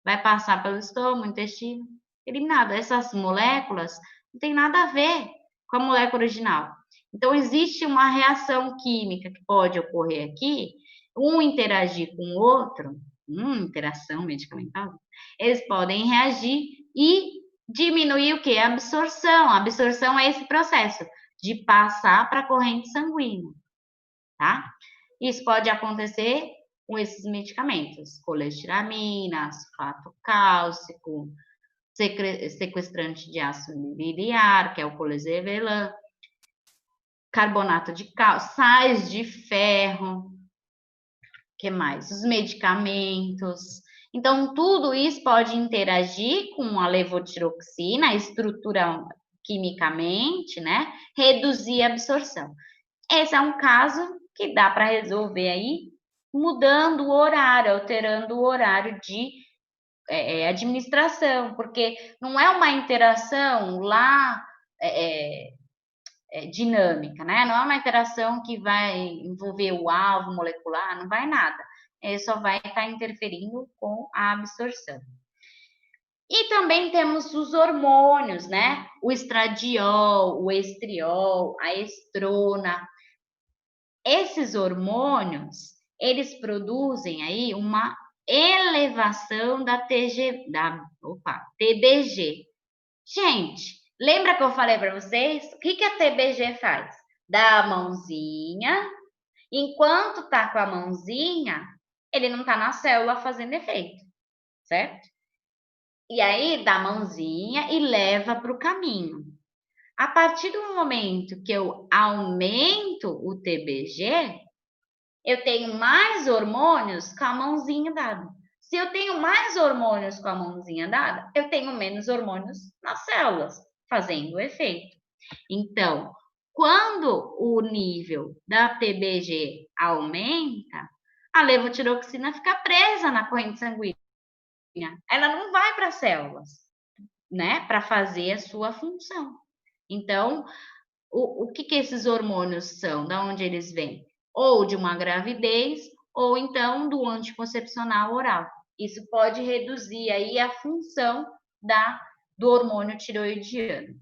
vai passar pelo estômago, intestino, eliminado. Essas moléculas não tem nada a ver com a molécula original. Então, existe uma reação química que pode ocorrer aqui, um interagir com o outro, interação medicamentosa, eles podem reagir e diminuir o quê? A absorção. A absorção é esse processo de passar para a corrente sanguínea, tá? Isso pode acontecer com esses medicamentos, colestiramina, sulfato cálcico, sequestrante de ácido biliar, que é o colesevelam, carbonato de cálcio, sais de ferro, que mais? Os medicamentos. Então, tudo isso pode interagir com a levotiroxina, estrutura quimicamente, né? Reduzir a absorção. Esse é um caso que dá para resolver aí, mudando o horário, alterando o horário de administração, porque não é uma interação lá dinâmica, né? Não é uma interação que vai envolver o alvo molecular, não vai nada. Só vai estar interferindo com a absorção. E também temos os hormônios, né? O estradiol, o estriol, a estrona. Esses hormônios, eles produzem aí uma elevação da TBG. Gente, lembra que eu falei para vocês? O que a TBG faz? Dá a mãozinha, enquanto tá com a mãozinha, ele não tá na célula fazendo efeito, certo? E aí dá a mãozinha e leva para o caminho. A partir do momento que eu aumento o TBG, eu tenho mais hormônios com a mãozinha dada. Se eu tenho mais hormônios com a mãozinha dada, eu tenho menos hormônios nas células, fazendo o efeito. Então, quando o nível da TBG aumenta, a levotiroxina fica presa na corrente sanguínea. Ela não vai para as células, né, para fazer a sua função. Então, o que esses hormônios são? Da onde eles vêm? Ou de uma gravidez, ou então do anticoncepcional oral. Isso pode reduzir aí a função do hormônio tiroidiano.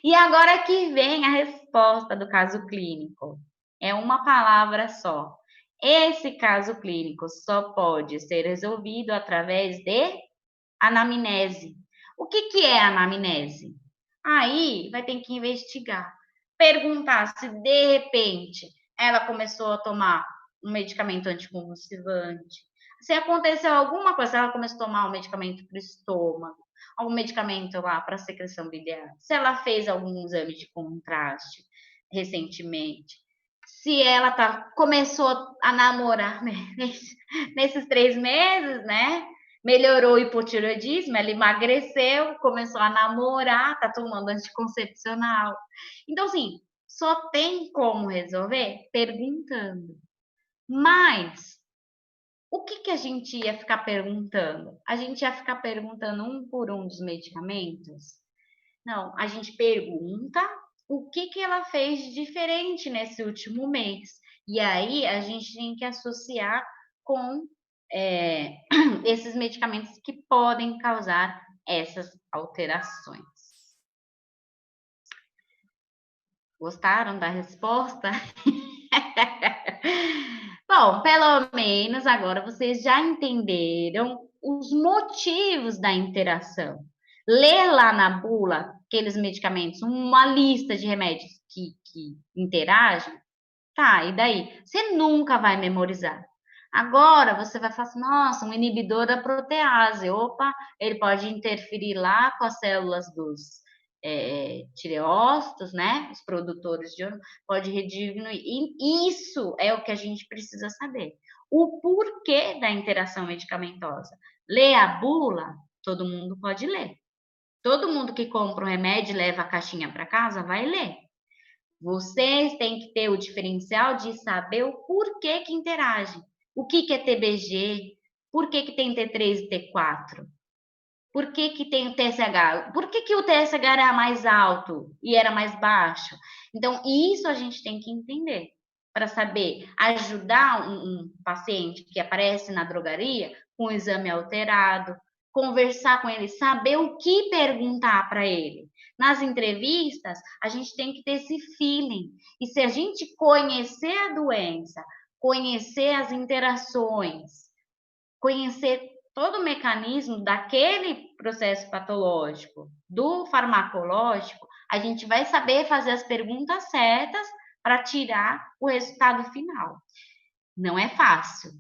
E agora que vem a resposta do caso clínico. É uma palavra só. Esse caso clínico só pode ser resolvido através de anamnese. O que é anamnese? Aí vai ter que investigar, perguntar se de repente ela começou a tomar um medicamento anticonvulsivante, se aconteceu alguma coisa, se ela começou a tomar um medicamento para o estômago, algum medicamento lá para secreção biliar, se ela fez algum exame de contraste recentemente, Se ela começou a namorar, né, nesses 3 meses, né? Melhorou o hipotireoidismo, ela emagreceu, começou a namorar, tá tomando anticoncepcional. Então, assim, só tem como resolver perguntando. Mas o que a gente ia ficar perguntando? A gente ia ficar perguntando um por um dos medicamentos? Não, a gente pergunta o que ela fez de diferente nesse último mês. E aí a gente tem que associar com esses medicamentos que podem causar essas alterações. Gostaram da resposta? Bom, pelo menos agora vocês já entenderam os motivos da interação. Ler lá na bula aqueles medicamentos, uma lista de remédios que interagem, tá, e daí? Você nunca vai memorizar. Agora você vai falar assim, nossa, um inibidor da protease, opa, ele pode interferir lá com as células dos tireócitos, né? Os produtores de hormônio, pode rediminuir. E isso é o que a gente precisa saber. O porquê da interação medicamentosa. Ler a bula, todo mundo pode ler. Todo mundo que compra um remédio e leva a caixinha para casa vai ler. Vocês têm que ter o diferencial de saber o porquê que interage. O que é TBG? Por que tem T3 e T4? Por que tem o TSH? Por que o TSH era mais alto e era mais baixo? Então, isso a gente tem que entender para saber ajudar um paciente que aparece na drogaria com o exame alterado, conversar com ele, saber o que perguntar para ele. Nas entrevistas, a gente tem que ter esse feeling. E se a gente conhecer a doença, conhecer as interações, conhecer todo o mecanismo daquele processo patológico, do farmacológico, a gente vai saber fazer as perguntas certas para tirar o resultado final. Não é fácil,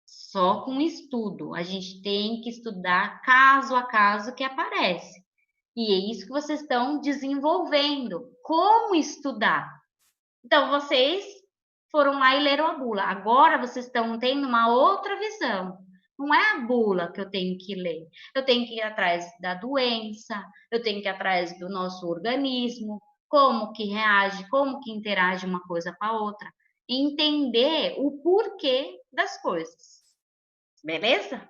só com estudo. A gente tem que estudar caso a caso que aparece. E é isso que vocês estão desenvolvendo. Como estudar? Então, vocês foram lá e leram a bula. Agora vocês estão tendo uma outra visão. Não é a bula que eu tenho que ler. Eu tenho que ir atrás da doença, eu tenho que ir atrás do nosso organismo, como que reage, como que interage uma coisa com a outra. Entender o porquê das coisas. Beleza?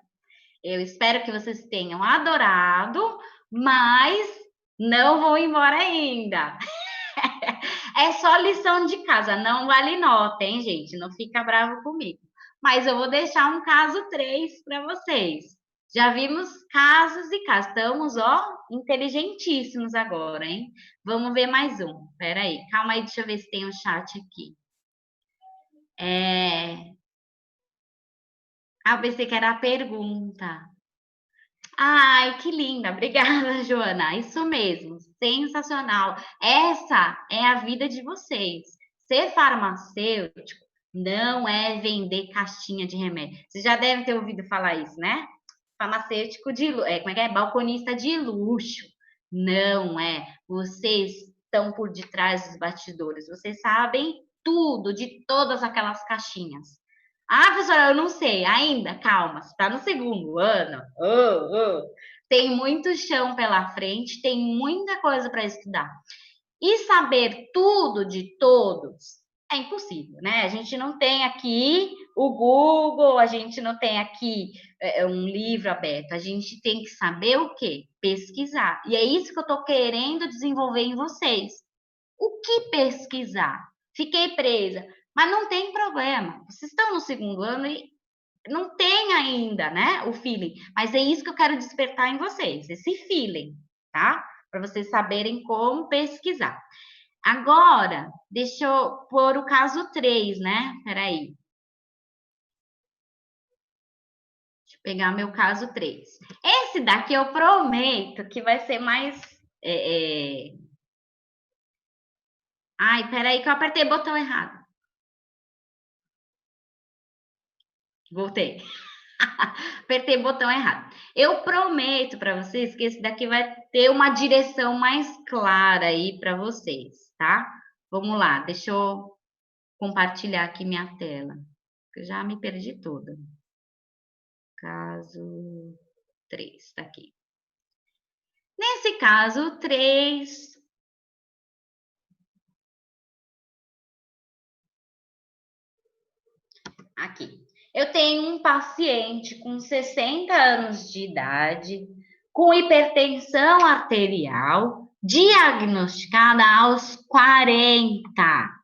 Eu espero que vocês tenham adorado, mas não vou embora ainda. É só lição de casa, não vale nota, hein, gente? Não fica bravo comigo. Mas eu vou deixar um caso 3 para vocês. Já vimos casos e casos. Estamos, ó, inteligentíssimos agora, hein? Vamos ver mais um. Espera aí, calma aí, deixa eu ver se tem um chat aqui. Ah, eu pensei que era a pergunta. Ai, que linda. Obrigada, Joana. Isso mesmo. Sensacional. Essa é a vida de vocês. Ser farmacêutico não é vender caixinha de remédio. Vocês já devem ter ouvido falar isso, né? Farmacêutico de, como é que é? Balconista de luxo. Não é. Vocês estão por detrás dos bastidores. Vocês sabem tudo de todas aquelas caixinhas. Ah, professora, eu não sei ainda. Calma, você está no segundo ano. Tem muito chão pela frente, tem muita coisa para estudar. E saber tudo de todos é impossível, né? A gente não tem aqui o Google, a gente não tem aqui um livro aberto. A gente tem que saber o quê? Pesquisar. E é isso que eu estou querendo desenvolver em vocês. O que pesquisar? Fiquei presa. Mas não tem problema. Vocês estão no segundo ano e não tem ainda, né, o feeling. Mas é isso que eu quero despertar em vocês, esse feeling, tá? Para vocês saberem como pesquisar. Agora, deixa eu pôr o caso 3, né? Peraí. Deixa eu pegar meu caso 3. Esse daqui eu prometo que vai ser mais... Ai, peraí que eu apertei o botão errado. Voltei. Apertei o botão errado. Eu prometo para vocês que esse daqui vai ter uma direção mais clara aí para vocês, tá? Vamos lá, deixa eu compartilhar aqui minha tela. Eu já me perdi toda. Caso 3, tá aqui. Nesse caso 3, aqui. Eu tenho um paciente com 60 anos de idade, com hipertensão arterial, diagnosticada aos 40,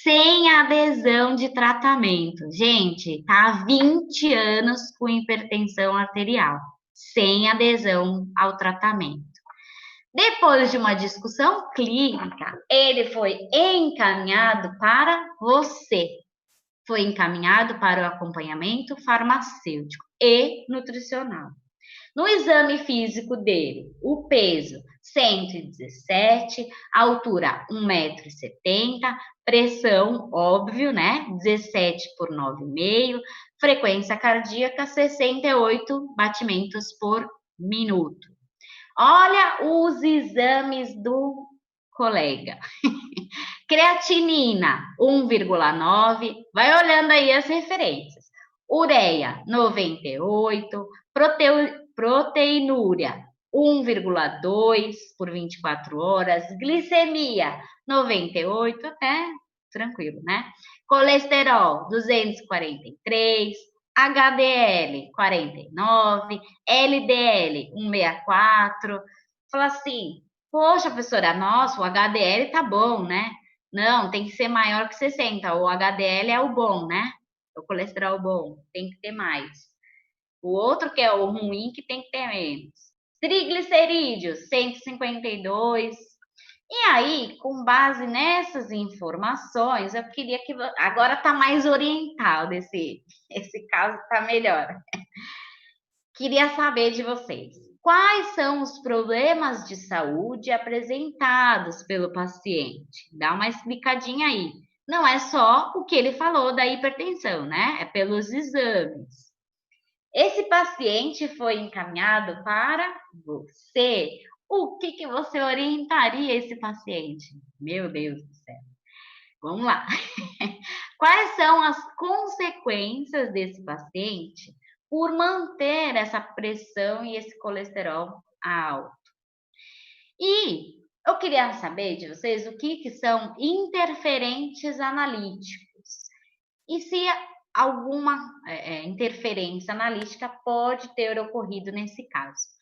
sem adesão de tratamento. Gente, tá há 20 anos com hipertensão arterial, sem adesão ao tratamento. Depois de uma discussão clínica, ele foi encaminhado para você. Foi encaminhado para o acompanhamento farmacêutico e nutricional. No exame físico dele, o peso 117, altura 1,70 m, pressão, óbvio, né? 17 por 9,5, frequência cardíaca 68 batimentos por minuto. Olha os exames do colega. Creatinina, 1,9, vai olhando aí as referências. Ureia, 98, proteinúria, 1,2 por 24 horas, glicemia, 98, até tranquilo, né? Colesterol, 243, HDL, 49, LDL, 164. Fala assim, poxa, professora, nossa, o HDL tá bom, né? Não, tem que ser maior que 60. O HDL é o bom, né? O colesterol bom, tem que ter mais. O outro, que é o ruim, que tem que ter menos. Triglicerídeos, 152. E aí, com base nessas informações, eu queria que... Agora tá mais orientado esse caso, tá melhor. Queria saber de vocês. Quais são os problemas de saúde apresentados pelo paciente? Dá uma explicadinha aí. Não é só o que ele falou da hipertensão, né? É pelos exames. Esse paciente foi encaminhado para você. O que você orientaria esse paciente? Meu Deus do céu. Vamos lá. Quais são as consequências desse paciente por manter essa pressão e esse colesterol alto? E eu queria saber de vocês o que são interferentes analíticos e se alguma interferência analítica pode ter ocorrido nesse caso.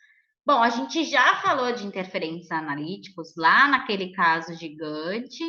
Bom, a gente já falou de interferentes analíticos lá naquele caso gigante,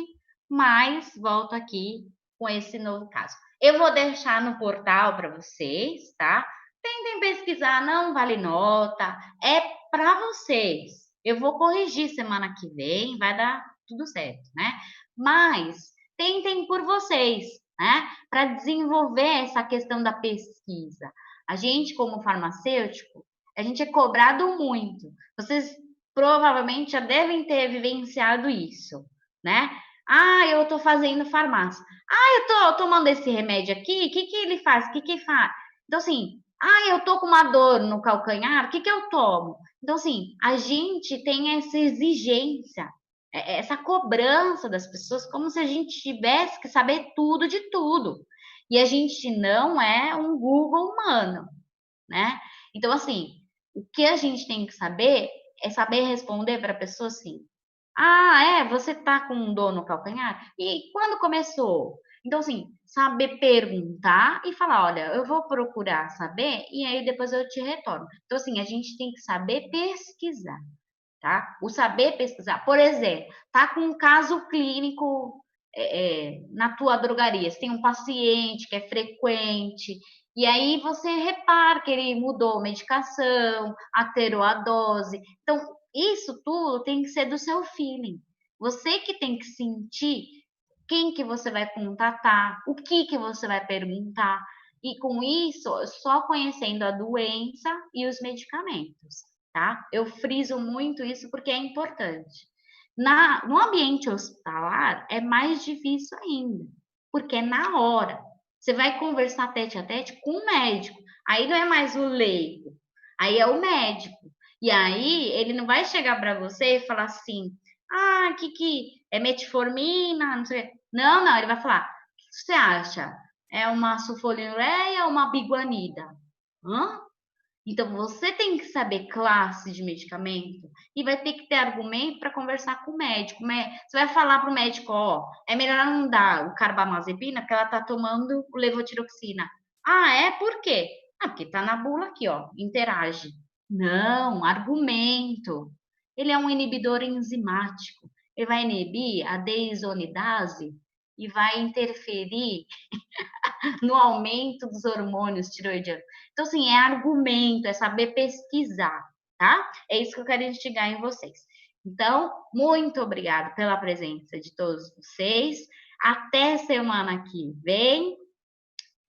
mas volto aqui com esse novo caso. Eu vou deixar no portal para vocês, tá? Tentem pesquisar, não vale nota, é para vocês. Eu vou corrigir semana que vem, vai dar tudo certo, né? Mas tentem por vocês, né? Para desenvolver essa questão da pesquisa. A gente, como farmacêutico, a gente é cobrado muito. Vocês provavelmente já devem ter vivenciado isso, né? Ah, eu estou fazendo farmácia. Ah, eu estou tomando esse remédio aqui, o que ele faz? O que faz? Então, assim, ah, eu estou com uma dor no calcanhar, o que eu tomo? Então, assim, a gente tem essa exigência, essa cobrança das pessoas, como se a gente tivesse que saber tudo de tudo. E a gente não é um Google humano, né? Então, assim, o que a gente tem que saber é saber responder para a pessoa assim: ah, você tá com dor no calcanhar? E quando começou? Então, assim, saber perguntar e falar: olha, eu vou procurar saber e aí depois eu te retorno. Então, assim, a gente tem que saber pesquisar, tá? O saber pesquisar. Por exemplo, tá com um caso clínico na tua drogaria, você tem um paciente que é frequente, e aí você repara que ele mudou a medicação, alterou a dose. Então, isso tudo tem que ser do seu feeling. Você que tem que sentir quem que você vai contatar, o que você vai perguntar. E com isso, só conhecendo a doença e os medicamentos, tá? Eu friso muito isso porque é importante. No ambiente hospitalar é mais difícil ainda, porque é na hora. Você vai conversar tete a tete com o médico. Aí não é mais o leigo, aí é o médico. E aí ele não vai chegar para você e falar assim: ah, que é metformina, não sei. Não, ele vai falar: você acha? É uma sulfonilureia ou uma biguanida? Hã? Então, você tem que saber classe de medicamento e vai ter que ter argumento para conversar com o médico. Você vai falar para o médico, ó, é melhor não dar o carbamazepina porque ela está tomando levotiroxina. Ah, é? Por quê? Ah, porque está na bula aqui, ó, interage. Não, argumento. Ele é um inibidor enzimático. Ele vai inibir a deisonidase e vai interferir no aumento dos hormônios tiroidianos. Então, assim, é argumento, é saber pesquisar, tá? É isso que eu quero instigar em vocês. Então, muito obrigada pela presença de todos vocês. Até semana que vem.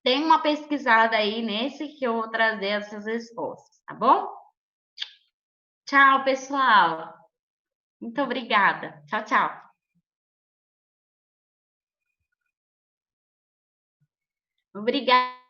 Tem uma pesquisada aí nesse que eu vou trazer essas respostas, tá bom? Tchau, pessoal. Muito obrigada. Tchau, tchau. Obrigada.